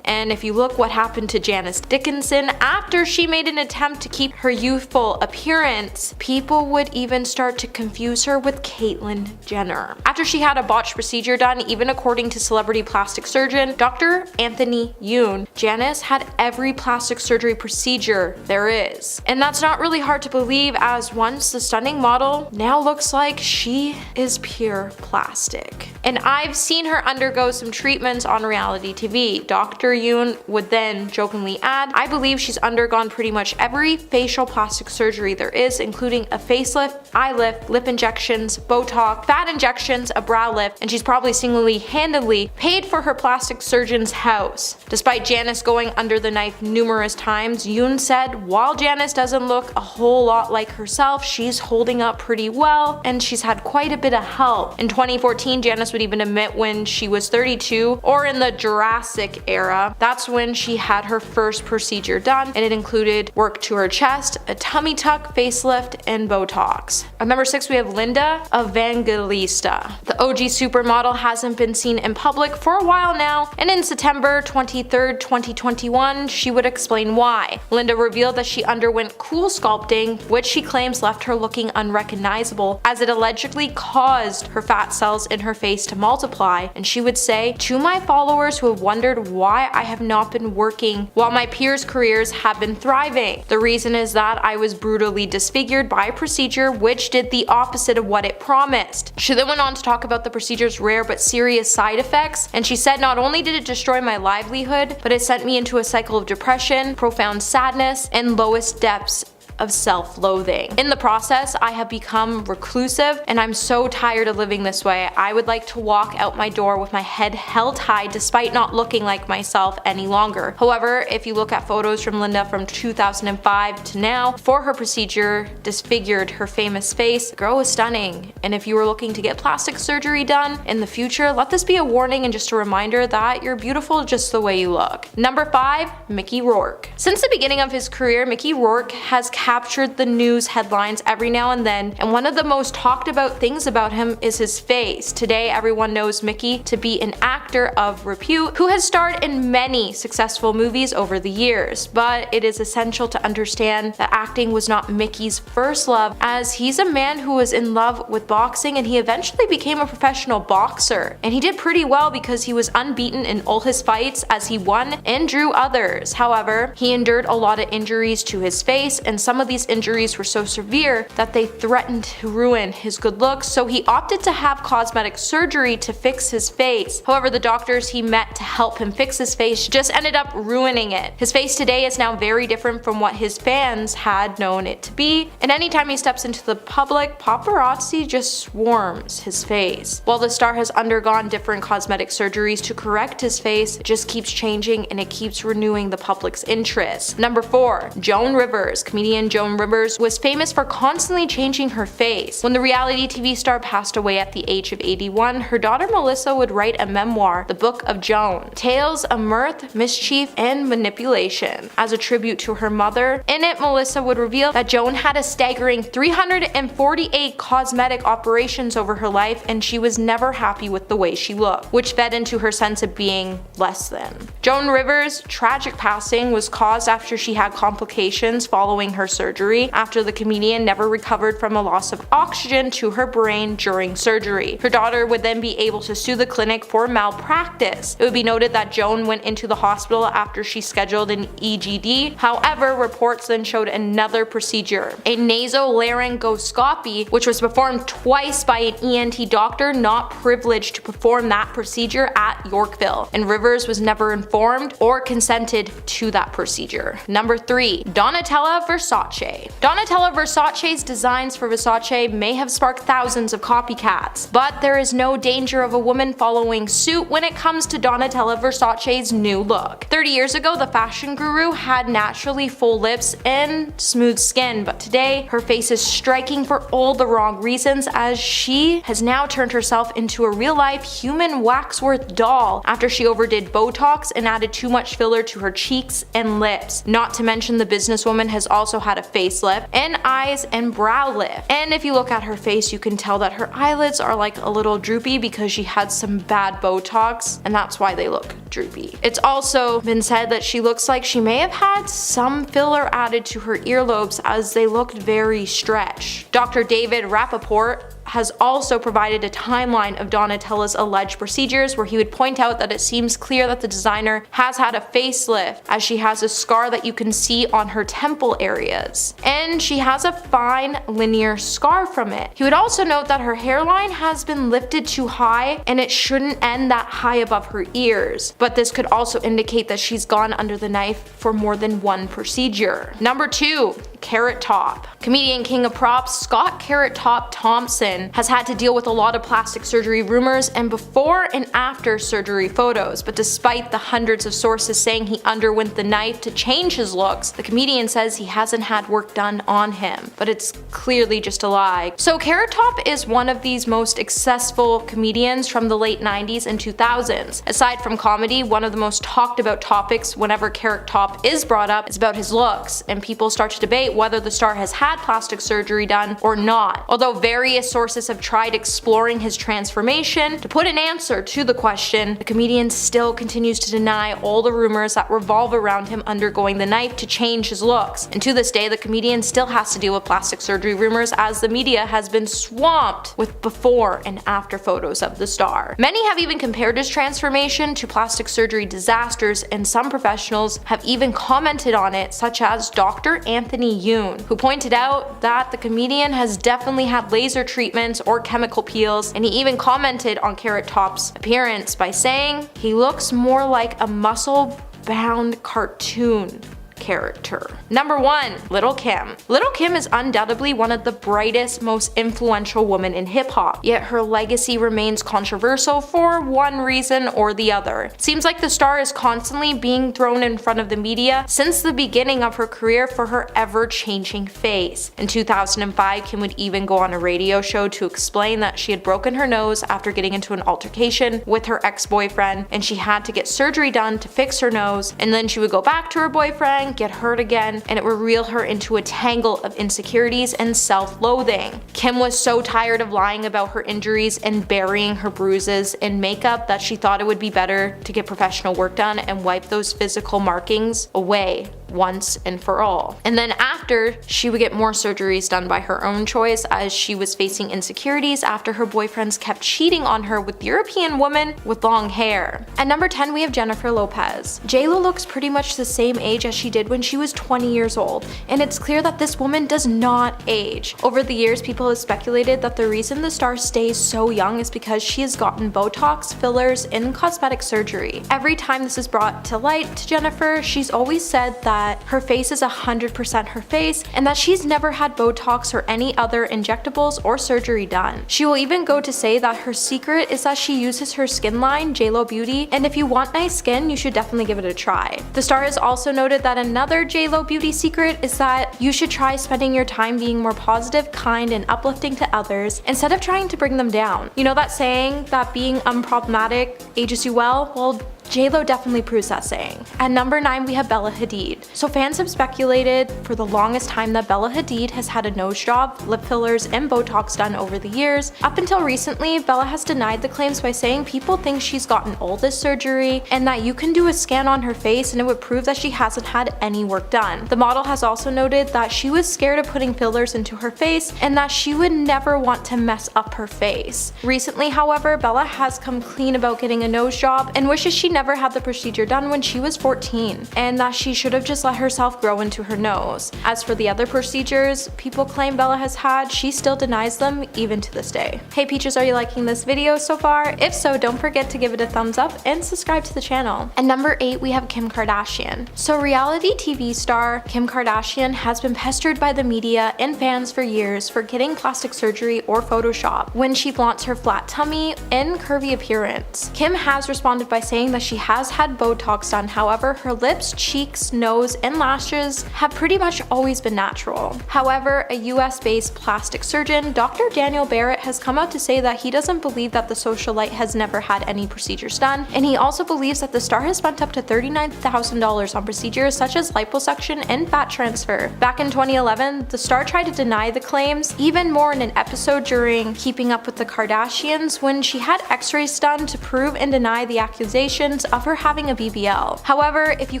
And if you look what happened to Janice Dickinson after she made an attempt to keep her youthful appearance, people would even start to confuse her with Caitlyn Jenner. After she had a botched procedure done, even according to celebrity plastic surgeon Dr. Anthony Yoon, Janice had every plastic surgery procedure there is. And that's not really hard to believe, as once the stunning model now looks like she is pure plastic. And I've seen her undergo some treatments on reality TV. Dr. Yoon would then jokingly add, "I believe she's undergone pretty much every facial plastic surgery there is, including a facelift, eye lift, lip injections, Botox, fat injections, a brow lift, and she's probably single-handedly paid for her plastic surgeon's house." Despite Janice going under the knife numerous times, Yoon said, while Janice doesn't look a whole lot like herself, she's holding up pretty well, and she's had quite a bit of help. In 2014, Janice would even admit when she was 32, or in the Jurassic era, that's when she had her first procedure done, and it included work to her chest, a tummy tuck, facelift, and Botox. At number 6, we have Linda Evangelista. The OG supermodel hasn't been seen in public for a while now, and in September 23rd, 2021, she would explain why. Linda revealed that she underwent cool sculpting, which she claims left her looking unrecognizable, as it allegedly caused her fat cells in her face to multiply, and she would say, "To my followers who have wondered why I have not been working while my peers' careers have been thriving, the reason is that I was brutally disfigured by a procedure which did the opposite of what it promised." She then went on to talk about the procedure's rare but serious side effects, and she said, "Not only did it destroy my livelihood, but it sent me into a cycle of depression, profound sadness, and lowest depths of self-loathing. In the process, I have become reclusive, and I'm so tired of living this way. I would like to walk out my door with my head held high despite not looking like myself any longer." However, if you look at photos from Linda from 2005 to now, before her procedure disfigured her famous face, the girl was stunning. And if you were looking to get plastic surgery done in the future, let this be a warning and just a reminder that you're beautiful just the way you look. Number 5, Mickey Rourke. Since the beginning of his career, Mickey Rourke has captured the news headlines every now and then, and one of the most talked about things about him is his face. Today, everyone knows Mickey to be an actor of repute who has starred in many successful movies over the years, but it is essential to understand that acting was not Mickey's first love, as he's a man who was in love with boxing, and he eventually became a professional boxer. And he did pretty well because he was unbeaten in all his fights, as he won and drew others. However, he endured a lot of injuries to his face, and some of these injuries were so severe that they threatened to ruin his good looks, so he opted to have cosmetic surgery to fix his face. However, the doctors he met to help him fix his face just ended up ruining it. His face today is now very different from what his fans had known it to be, and anytime he steps into the public, paparazzi just swarms his face. While the star has undergone different cosmetic surgeries to correct his face, it just keeps changing and it keeps renewing the public's interest. Number 4, Joan Rivers. Comedian Joan Rivers was famous for constantly changing her face. When the reality TV star passed away at the age of 81, her daughter Melissa would write a memoir, The Book of Joan, tales of mirth, mischief, and manipulation, as a tribute to her mother. In it, Melissa would reveal that Joan had a staggering 348 cosmetic operations over her life, and she was never happy with the way she looked, which fed into her sense of being less than. Joan Rivers' tragic passing was caused after she had complications following her surgery after the comedian never recovered from a loss of oxygen to her brain during surgery. Her daughter would then be able to sue the clinic for malpractice. It would be noted that Joan went into the hospital after she scheduled an EGD. However, reports then showed another procedure, a nasolaryngoscopy, which was performed twice by an ENT doctor not privileged to perform that procedure at Yorkville, and Rivers was never informed or consented to that procedure. Number 3. Donatella Versace. Donatella Versace's designs for Versace may have sparked thousands of copycats, but there is no danger of a woman following suit when it comes to Donatella Versace's new look. 30 years ago, the fashion guru had naturally full lips and smooth skin, but today her face is striking for all the wrong reasons, as she has now turned herself into a real-life human waxwork doll after she overdid Botox and added too much filler to her cheeks and lips. Not to mention, the businesswoman has also had a facelift, and eyes and brow lift. And if you look at her face, you can tell that her eyelids are like a little droopy because she had some bad Botox, and that's why they look droopy. It's also been said that she looks like she may have had some filler added to her earlobes, as they looked very stretched. Dr. David Rappaport has also provided a timeline of Donatella's alleged procedures, where he would point out that it seems clear that the designer has had a facelift, as she has a scar that you can see on her temple areas, and she has a fine linear scar from it. He would also note that her hairline has been lifted too high, and it shouldn't end that high above her ears, but this could also indicate that she's gone under the knife for more than one procedure. Number 2. Carrot Top. Comedian king of props Scott Carrot Top Thompson has had to deal with a lot of plastic surgery rumors and before and after surgery photos, but despite the hundreds of sources saying he underwent the knife to change his looks, the comedian says he hasn't had work done on him, but it's clearly just a lie. So Carrot Top is one of these most successful comedians from the late 90s and 2000s. Aside from comedy, one of the most talked about topics whenever Carrot Top is brought up is about his looks, and people start to debate whether the star has had plastic surgery done or not. Although various sources have tried exploring his transformation to put an answer to the question, the comedian still continues to deny all the rumors that revolve around him undergoing the knife to change his looks. And to this day, the comedian still has to deal with plastic surgery rumors, as the media has been swamped with before and after photos of the star. Many have even compared his transformation to plastic surgery disasters, and some professionals have even commented on it, such as Dr. Anthony Yoon, who pointed out that the comedian has definitely had laser treatments or chemical peels, and he even commented on Carrot Top's appearance by saying he looks more like a muscle-bound cartoon character. Number 1. Lil' Kim. Lil' Kim is undoubtedly one of the brightest, most influential women in hip-hop, yet her legacy remains controversial for one reason or the other. It seems like the star is constantly being thrown in front of the media since the beginning of her career for her ever-changing face. In 2005, Kim would even go on a radio show to explain that she had broken her nose after getting into an altercation with her ex-boyfriend, and she had to get surgery done to fix her nose, and then she would go back to her boyfriend, get hurt again, and it would reel her into a tangle of insecurities and self-loathing. Kim was so tired of lying about her injuries and burying her bruises in makeup that she thought it would be better to get professional work done and wipe those physical markings away once and for all. And then after, she would get more surgeries done by her own choice, as she was facing insecurities after her boyfriends kept cheating on her with European women with long hair. At number 10, we have Jennifer Lopez. JLo looks pretty much the same age as she did when she was 20 years old, and it's clear that this woman does not age. Over the years, people have speculated that the reason the star stays so young is because she has gotten Botox, fillers, and cosmetic surgery. Every time this is brought to light to Jennifer, she's always said that her face is 100% her face, and that she's never had Botox or any other injectables or surgery done. She will even go to say that her secret is that she uses her skin line, JLo Beauty, and if you want nice skin, you should definitely give it a try. The star has also noted that another JLo Beauty secret is that you should try spending your time being more positive, kind, and uplifting to others instead of trying to bring them down. You know that saying that being unproblematic ages you well? Well, JLo definitely proves that saying. At number 9, we have Bella Hadid. So fans have speculated for the longest time that Bella Hadid has had a nose job, lip fillers, and Botox done over the years. Up until recently, Bella has denied the claims by saying people think she's gotten all this surgery and that you can do a scan on her face and it would prove that she hasn't had any work done. The model has also noted that she was scared of putting fillers into her face and that she would never want to mess up her face. Recently, however, Bella has come clean about getting a nose job and wishes she never had the procedure done when she was 14 and that she should have just let herself grow into her nose. As for the other procedures people claim Bella has had, she still denies them even to this day. Hey Peaches, are you liking this video so far? If so, don't forget to give it a thumbs up and subscribe to the channel. And number 8, we have Kim Kardashian. So reality TV star Kim Kardashian has been pestered by the media and fans for years for getting plastic surgery or Photoshop when she flaunts her flat tummy and curvy appearance. Kim has responded by saying that she has had Botox done, however her lips, cheeks, nose, and lashes have pretty much always been natural. However, a US-based plastic surgeon, Dr. Daniel Barrett, has come out to say that he doesn't believe that the socialite has never had any procedures done, and he also believes that the star has spent up to $39,000 on procedures such as liposuction and fat transfer. Back in 2011, the star tried to deny the claims even more in an episode during Keeping Up with the Kardashians when she had x-rays done to prove and deny the accusations of her having a BBL. However, if you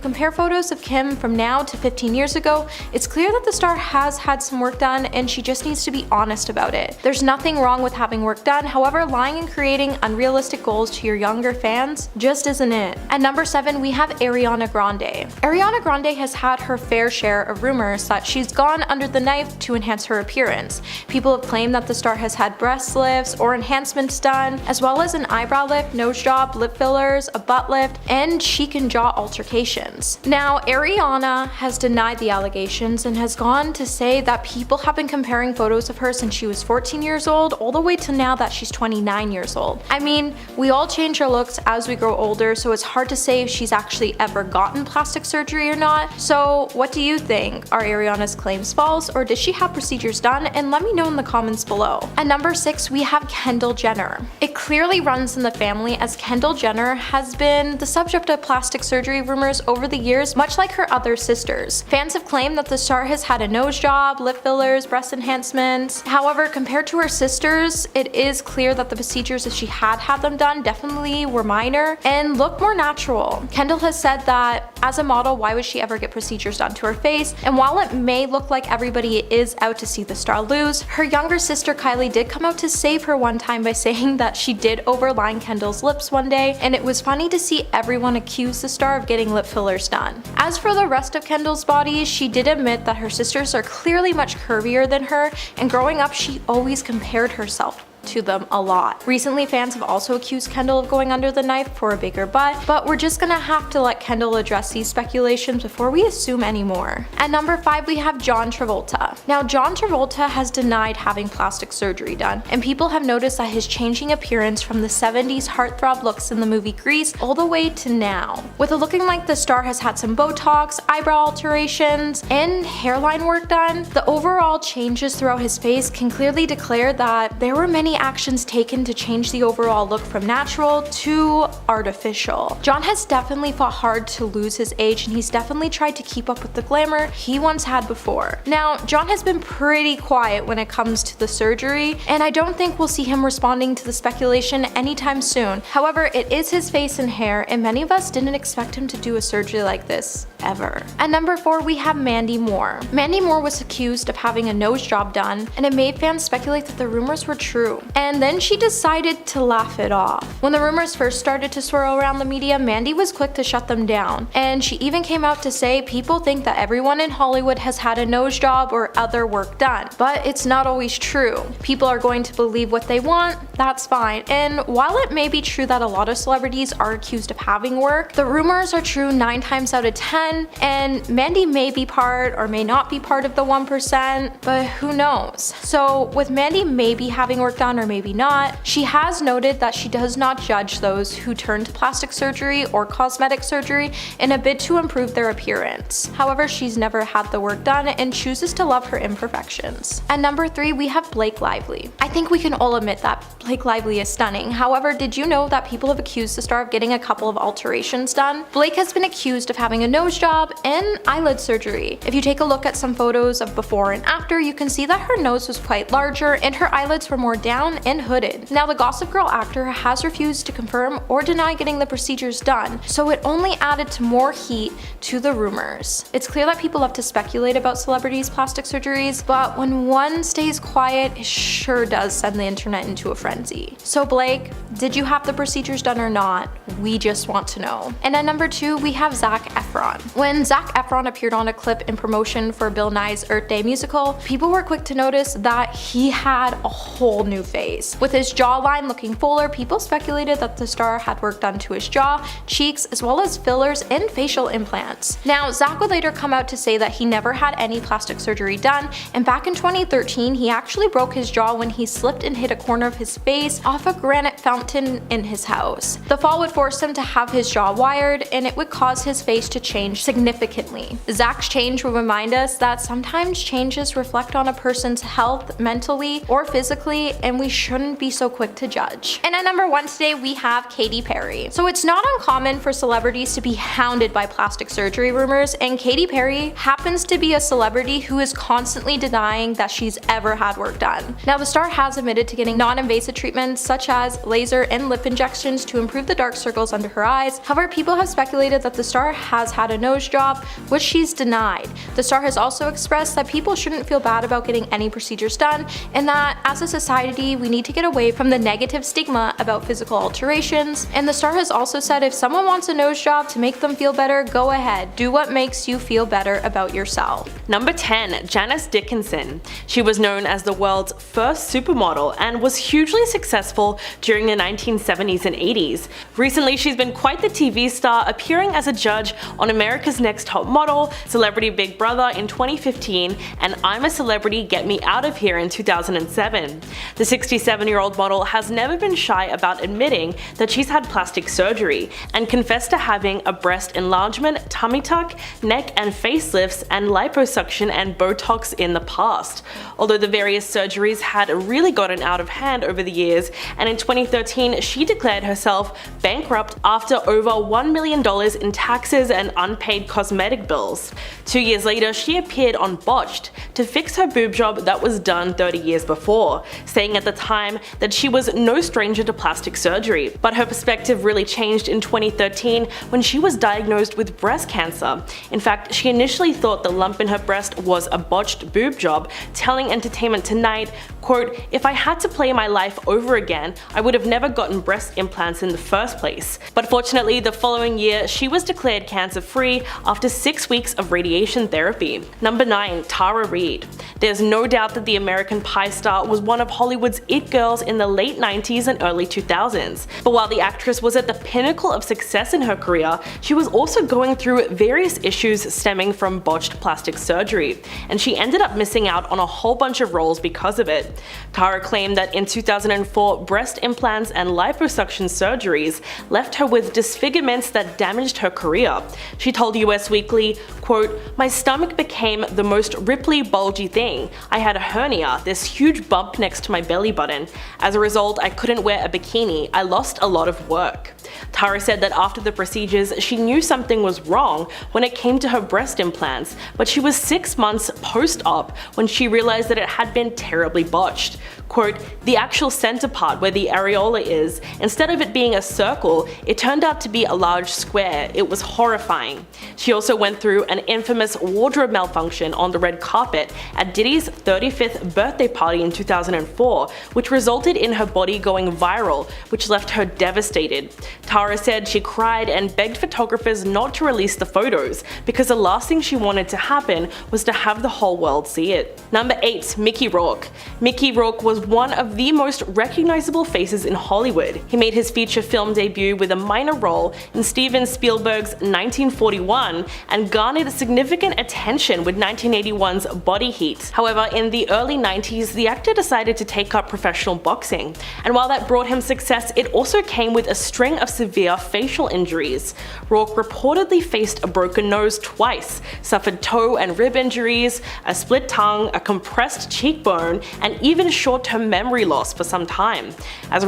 compare photos of Kim from now to 15 years ago, it's clear that the star has had some work done and she just needs to be honest about it. There's nothing wrong with having work done, however, lying and creating unrealistic goals to your younger fans just isn't it. At number 7, we have Ariana Grande. Ariana Grande has had her fair share of rumors that she's gone under the knife to enhance her appearance. People have claimed that the star has had breast lifts or enhancements done, as well as an eyebrow lift, nose job, lip fillers, a butt lift, and cheek and jaw altercations. Now, Ariana has denied the allegations and has gone to say that people have been comparing photos of her since she was 14 years old all the way to now that she's 29 years old. I mean, we all change our looks as we grow older, so it's hard to say if she's actually ever gotten plastic surgery or not. So what do you think? Are Ariana's claims false, or did she have procedures done? And let me know in the comments below. At number 6, we have Kendall Jenner. It clearly runs in the family, as Kendall Jenner has been the subject of plastic surgery rumors over the years, much like her other sisters. Fans have claimed that the star has had a nose job, lip fillers, breast enhancements. However, compared to her sisters, it is clear that the procedures, if she had them done, definitely were minor and look more natural. Kendall has said that as a model, why would she ever get procedures done to her face? And while it may look like everybody is out to see the star lose, her younger sister Kylie did come out to save her one time by saying that she did overline Kendall's lips one day, and it was funny to see everyone accuse the star of getting lip fillers done. As for the rest of Kendall's body, she did admit that her sisters are clearly much curvier than her, and growing up she always compared herself to them a lot. Recently, fans have also accused Kendall of going under the knife for a bigger butt, but we're just gonna have to let Kendall address these speculations before we assume anymore. At number 5, we have John Travolta. Now, John Travolta has denied having plastic surgery done, and people have noticed that his changing appearance from the 70s heartthrob looks in the movie Grease all the way to now. With it looking like the star has had some Botox, eyebrow alterations, and hairline work done, the overall changes throughout his face can clearly declare that there were many actions taken to change the overall look from natural to artificial. John has definitely fought hard to lose his age, and he's definitely tried to keep up with the glamour he once had before. Now, John has been pretty quiet when it comes to the surgery, and I don't think we'll see him responding to the speculation anytime soon. However, it is his face and hair, and many of us didn't expect him to do a surgery like this ever. At number 4, we have Mandy Moore. Mandy Moore was accused of having a nose job done, and it made fans speculate that the rumors were true. And then she decided to laugh it off. When the rumors first started to swirl around the media, Mandy was quick to shut them down, and she even came out to say people think that everyone in Hollywood has had a nose job or other work done, but it's not always true. People are going to believe what they want, that's fine. And while it may be true that a lot of celebrities are accused of having work, the rumors are true 9 times out of 10, and Mandy may be part or may not be part of the 1%, but who knows. So with Mandy maybe having work done done or maybe not. She has noted that she does not judge those who turn to plastic surgery or cosmetic surgery in a bid to improve their appearance. However, she's never had the work done and chooses to love her imperfections. At number 3, we have Blake Lively. I think we can all admit that Blake Lively is stunning. However, did you know that people have accused the star of getting a couple of alterations done? Blake has been accused of having a nose job and eyelid surgery. If you take a look at some photos of before and after, you can see that her nose was quite larger and her eyelids were more down and hooded. Now, the Gossip Girl actor has refused to confirm or deny getting the procedures done, so it only added to more heat to the rumors. It's clear that people love to speculate about celebrities' plastic surgeries, but when one stays quiet, it sure does send the internet into a frenzy. So Blake, did you have the procedures done or not? We just want to know. And at number 2, we have Zac Efron. When Zac Efron appeared on a clip in promotion for Bill Nye's Earth Day musical, people were quick to notice that he had a whole new face. With his jawline looking fuller, people speculated that the star had work done to his jaw, cheeks, as well as fillers and facial implants. Now, Zac would later come out to say that he never had any plastic surgery done, and back in 2013, he actually broke his jaw when he slipped and hit a corner of his face off a granite fountain in his house. The fall would force him to have his jaw wired, and it would cause his face to change significantly. Zac's change would remind us that sometimes changes reflect on a person's health mentally or physically, and we shouldn't be so quick to judge. And at number 1 today, we have Katy Perry. So it's not uncommon for celebrities to be hounded by plastic surgery rumors, and Katy Perry happens to be a celebrity who is constantly denying that she's ever had work done. Now, the star has admitted to getting non-invasive treatments such as laser and lip injections to improve the dark circles under her eyes. However, people have speculated that the star has had a nose job, which she's denied. The star has also expressed that people shouldn't feel bad about getting any procedures done, and that as a society we need to get away from the negative stigma about physical alterations. And the star has also said if someone wants a nose job to make them feel better, go ahead, do what makes you feel better about yourself. Number 10, Janice Dickinson. She was known as the world's first supermodel and was hugely successful during the 1970s and 80s. Recently, she's been quite the TV star, appearing as a judge on America's Next Top Model, Celebrity Big Brother in 2015, and I'm a Celebrity, Get Me Out of Here in 2007. The 67-year-old model has never been shy about admitting that she's had plastic surgery and confessed to having a breast enlargement, tummy tuck, neck and facelifts, and liposuction and Botox in the past. Although the various surgeries had really gotten out of hand over the years, and in 2013 she declared herself bankrupt after over $1 million in taxes and unpaid cosmetic bills. 2 years later, she appeared on Botched to fix her boob job that was done 30 years before, saying at the time that she was no stranger to plastic surgery. But her perspective really changed in 2013 when she was diagnosed with breast cancer. In fact, she initially thought the lump in her breast was a botched boob job, telling Entertainment Tonight, quote, "If I had to play my life over again, I would have never gotten breast implants in the first place." But fortunately, the following year, she was declared cancer-free after 6 weeks of radiation therapy. Number 9, Tara Reid. There's no doubt that the American Pie star was one of Hollywood's it girls in the late 90s and early 2000s. But while the actress was at the pinnacle of success in her career, she was also going through various issues stemming from botched plastic surgery, and she ended up missing out on a whole bunch of roles because of it. Tara claimed that in 2004, breast implants and liposuction surgeries left her with disfigurements that damaged her career. She told US Weekly, quote, "My stomach became the most ripply, bulgy thing. I had a hernia, this huge bump next to my belly button. As a result, I couldn't wear a bikini. I lost a lot of work." Tara said that after the procedures, she knew something was wrong when it came to her breast implants, but she was 6 months post-op when she realized that it had been terribly botched. Quote, "The actual center part where the areola is, instead of it being a circle, it turned out to be a large square. It was horrifying." She also went through an infamous wardrobe malfunction on the red carpet at Diddy's 35th birthday party in 2004, which resulted in her body going viral, which left her devastated. Tara said she cried and begged photographers not to release the photos because the last thing she wanted to happen was to have the whole world see it. Number 8, Mickey Rourke. Mickey Rourke was one of the most recognizable faces in Hollywood. He made his feature film debut with a minor role in Steven Spielberg's 1941 and garnered significant attention with 1981's Body Heat. However, in the early 90s, the actor decided to take up professional boxing, and while that brought him success, it also came with a string of severe facial injuries. Rourke reportedly faced a broken nose twice, suffered toe and rib injuries, a split tongue, a compressed cheekbone, and even short-term memory loss for some time. As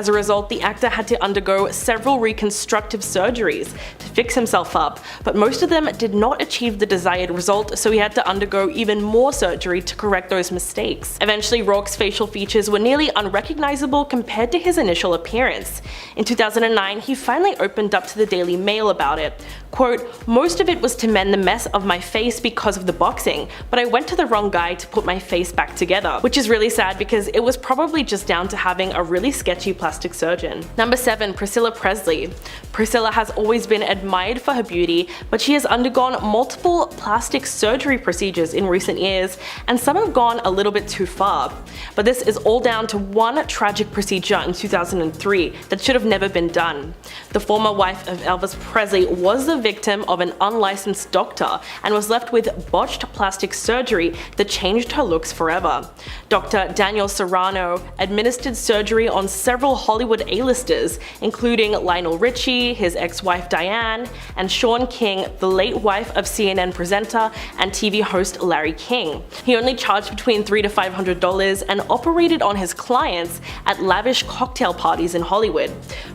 a result, the actor had to undergo several reconstructive surgeries to fix himself up, but most of them did not achieve the desired result, so he had to undergo even more surgery to correct those mistakes. Eventually, Rourke's facial features were nearly unrecognizable compared to his initial appearance. In 2009, he finally opened up to the Daily Mail about it. Quote, "Most of it was to mend the mess of my face because of the boxing, but I went to the wrong guy to put my face back together," which is really sad because it was probably just down to having a really sketchy plastic surgeon. Number 7. Priscilla Presley. Priscilla has always been admired for her beauty, but she has undergone multiple plastic surgery procedures in recent years, and some have gone a little bit too far. But this is all down to one tragic procedure in 2003 that should have never been done. The former wife of Elvis Presley was the victim of an unlicensed doctor and was left with botched plastic surgery that changed her looks forever. Dr. Daniel Serrano administered surgery on several Hollywood A-listers, including Lionel Richie, his ex-wife Diane, and Shaun King, the late wife of CNN presenter and TV host Larry King. He only charged between $300 to $500 and operated on his clients at lavish cocktail parties in Hollywood.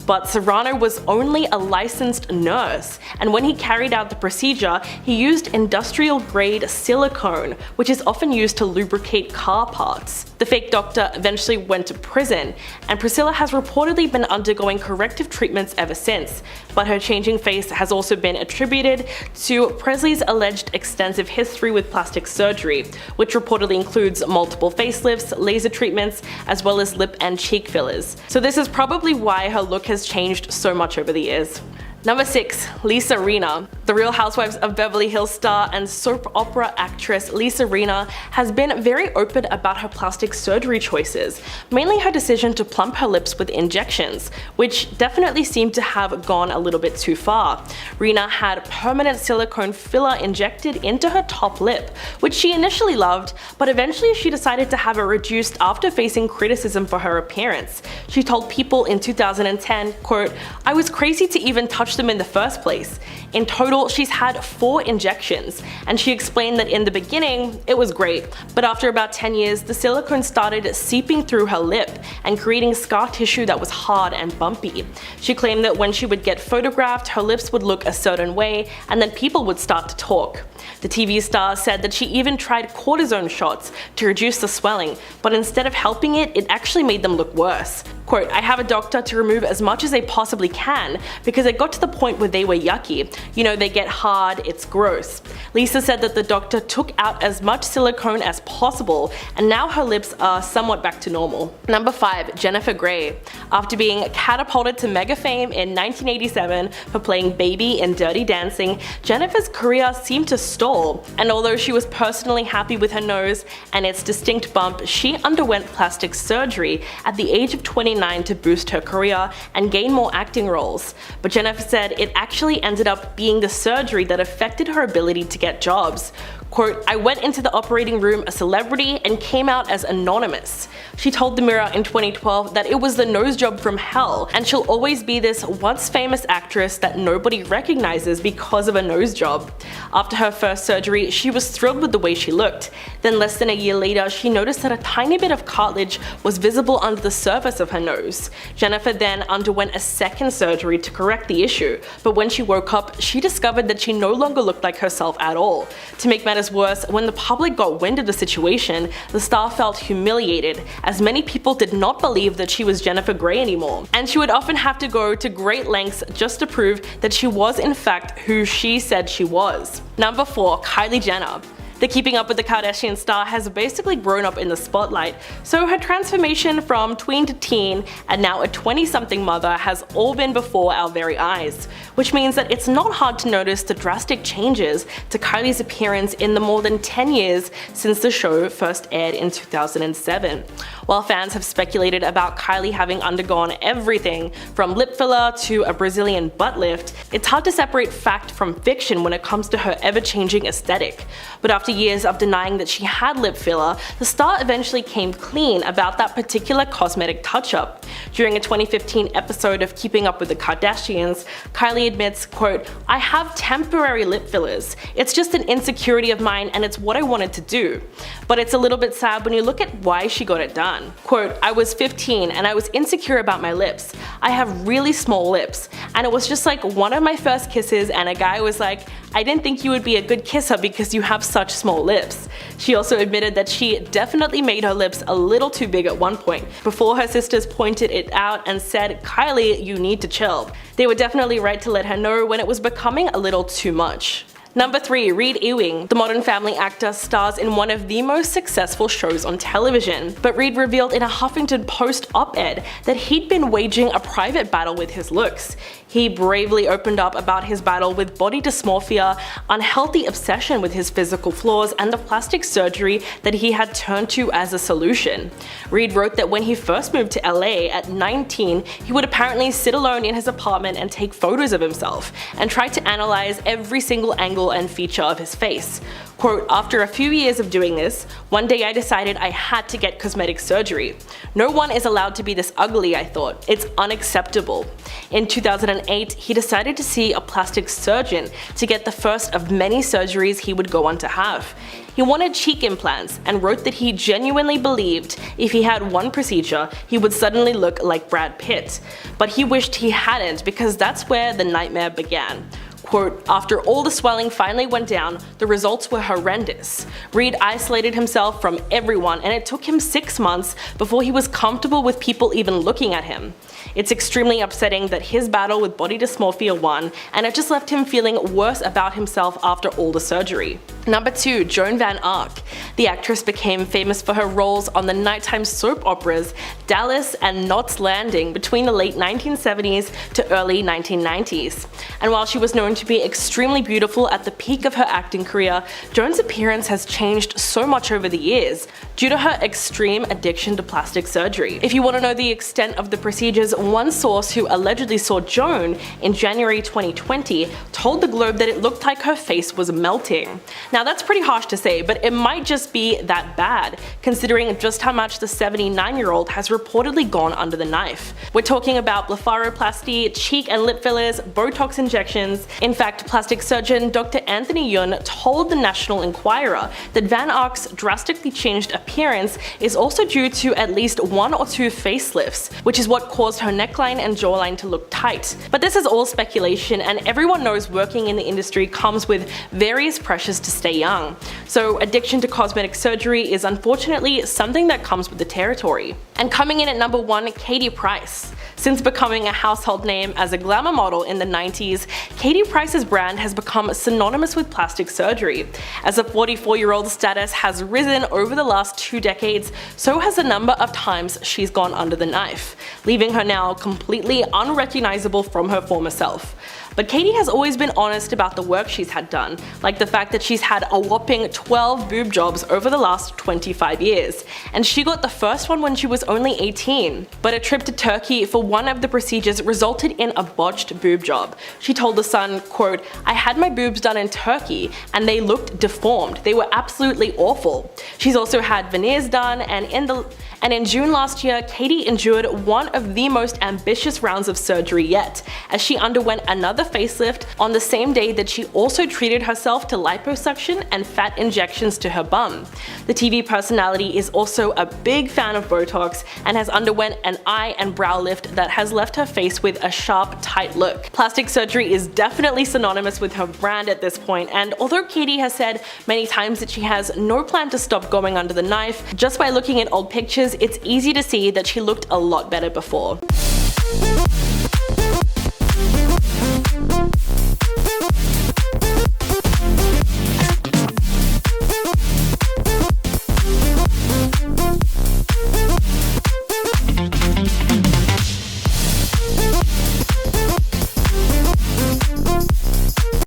But Serrano was only a licensed nurse, and when he carried out the procedure, he used industrial-grade silicone, which is often used to lubricate car parts. The fake doctor eventually went to prison, and Priscilla has reportedly been undergoing corrective treatments ever since, but her changing face has also been attributed to Presley's alleged extensive history with plastic surgery, which reportedly includes multiple facelifts, laser treatments, as well as lip and cheek fillers. So this is probably why her look has changed so much over the years. Number 6. Lisa Rinna. The Real Housewives of Beverly Hills star and soap opera actress Lisa Rinna has been very open about her plastic surgery choices, mainly her decision to plump her lips with injections, which definitely seemed to have gone a little bit too far. Rinna had permanent silicone filler injected into her top lip, which she initially loved, but eventually she decided to have it reduced after facing criticism for her appearance. She told People in 2010, quote, "I was crazy to even touch them in the first place. In total, she's had 4 injections, and she explained that in the beginning, it was great, but after about 10 years, the silicone started seeping through her lip and creating scar tissue that was hard and bumpy. She claimed that when she would get photographed, her lips would look a certain way, and then people would start to talk." The TV star said that she even tried cortisone shots to reduce the swelling, but instead of helping it, it actually made them look worse. Quote, "I have a doctor to remove as much as they possibly can because it got to the point where they were yucky. You know, they get hard, it's gross." Lisa said that the doctor took out as much silicone as possible, and now her lips are somewhat back to normal. Number 5. Jennifer Grey. After being catapulted to mega fame in 1987 for playing Baby in Dirty Dancing, Jennifer's career seemed to stall, and although she was personally happy with her nose and its distinct bump, she underwent plastic surgery at the age of 29 to boost her career and gain more acting roles. But Jennifer said it actually ended up being the surgery that affected her ability to get jobs. Quote, "I went into the operating room a celebrity and came out as anonymous." She told the Mirror in 2012 that it was the nose job from hell, and she'll always be this once famous actress that nobody recognizes because of a nose job. After her first surgery, she was thrilled with the way she looked. Then less than a year later, she noticed that a tiny bit of cartilage was visible under the surface of her nose. Jennifer then underwent a second surgery to correct the issue, but when she woke up, she discovered that she no longer looked like herself at all. To make matters worse, when the public got wind of the situation, the star felt humiliated, as many people did not believe that she was Jennifer Grey anymore, and she would often have to go to great lengths just to prove that she was in fact who she said she was. Number 4. Kylie Jenner. The Keeping Up with the Kardashians star has basically grown up in the spotlight, so her transformation from tween to teen and now a 20-something mother has all been before our very eyes, which means that it's not hard to notice the drastic changes to Kylie's appearance in the more than 10 years since the show first aired in 2007. While fans have speculated about Kylie having undergone everything from lip filler to a Brazilian butt lift, it's hard to separate fact from fiction when it comes to her ever-changing aesthetic. But after years of denying that she had lip filler, the star eventually came clean about that particular cosmetic touch-up. During a 2015 episode of Keeping Up with the Kardashians, Kylie admits, quote, "I have temporary lip fillers. It's just an insecurity of mine and it's what I wanted to do. But it's a little bit sad when you look at why she got it done. Quote, I was 15 and I was insecure about my lips. I have really small lips. And it was just like one of my first kisses and a guy was like, I didn't think you would be a good kisser because you have such small lips." She also admitted that she definitely made her lips a little too big at one point, before her sisters pointed it out and said, "Kylie, you need to chill." They were definitely right to let her know when it was becoming a little too much. Number 3. Reed Ewing. The Modern Family actor stars in one of the most successful shows on television, but Reed revealed in a Huffington Post op-ed that he'd been waging a private battle with his looks. He bravely opened up about his battle with body dysmorphia, unhealthy obsession with his physical flaws, and the plastic surgery that he had turned to as a solution. Reed wrote that when he first moved to LA at 19, he would apparently sit alone in his apartment and take photos of himself, and try to analyze every single angle and feature of his face. Quote, "After a few years of doing this, one day I decided I had to get cosmetic surgery. No one is allowed to be this ugly, I thought. It's unacceptable." In 2008, he decided to see a plastic surgeon to get the first of many surgeries he would go on to have. He wanted cheek implants and wrote that he genuinely believed if he had one procedure, he would suddenly look like Brad Pitt. But he wished he hadn't because that's where the nightmare began. Quote, "After all the swelling finally went down, the results were horrendous. Reed isolated himself from everyone and it took him 6 months before he was comfortable with people even looking at him. It's extremely upsetting that his battle with body dysmorphia won, and it just left him feeling worse about himself after all the surgery." Number 2. Joan Van Ark. The actress became famous for her roles on the nighttime soap operas Dallas and Knots Landing between the late 1970s to early 1990s. And while she was known to be extremely beautiful at the peak of her acting career, Joan's appearance has changed so much over the years due to her extreme addiction to plastic surgery. If you want to know the extent of the procedures, one source who allegedly saw Joan in January 2020 told the Globe that it looked like her face was melting. Now that's pretty harsh to say, but it might just be that bad, considering just how much the 79-year-old has reportedly gone under the knife. We're talking about blepharoplasty, cheek and lip fillers, Botox injections. In fact, plastic surgeon Dr. Anthony Yun told the National Enquirer that Van Ark's drastically changed appearance is also due to at least 1 or 2 facelifts, which is what caused her neckline and jawline to look tight. But this is all speculation, and everyone knows working in the industry comes with various pressures to stay young. So addiction to cosmetic surgery is unfortunately something that comes with the territory. And coming in at number 1, Katie Price. Since becoming a household name as a glamour model in the 90s, Katie Price's brand has become synonymous with plastic surgery. As a 44-year-old, status has risen over the last 2 decades, so has the number of times she's gone under the knife, leaving her now completely unrecognizable from her former self. But Katie has always been honest about the work she's had done, like the fact that she's had a whopping 12 boob jobs over the last 25 years, and she got the first one when she was only 18. But a trip to Turkey for one of the procedures resulted in a botched boob job. She told The Sun, quote, "I had my boobs done in Turkey and they looked deformed. They were absolutely awful." She's also had veneers done, and in June last year, Katie endured one of the most ambitious rounds of surgery yet, as she underwent another facelift on the same day that she also treated herself to liposuction and fat injections to her bum. The TV personality is also a big fan of Botox and has underwent an eye and brow lift that has left her face with a sharp, tight look. Plastic surgery is definitely synonymous with her brand at this point, and although Katie has said many times that she has no plan to stop going under the knife, just by looking at old pictures, it's easy to see that she looked a lot better before.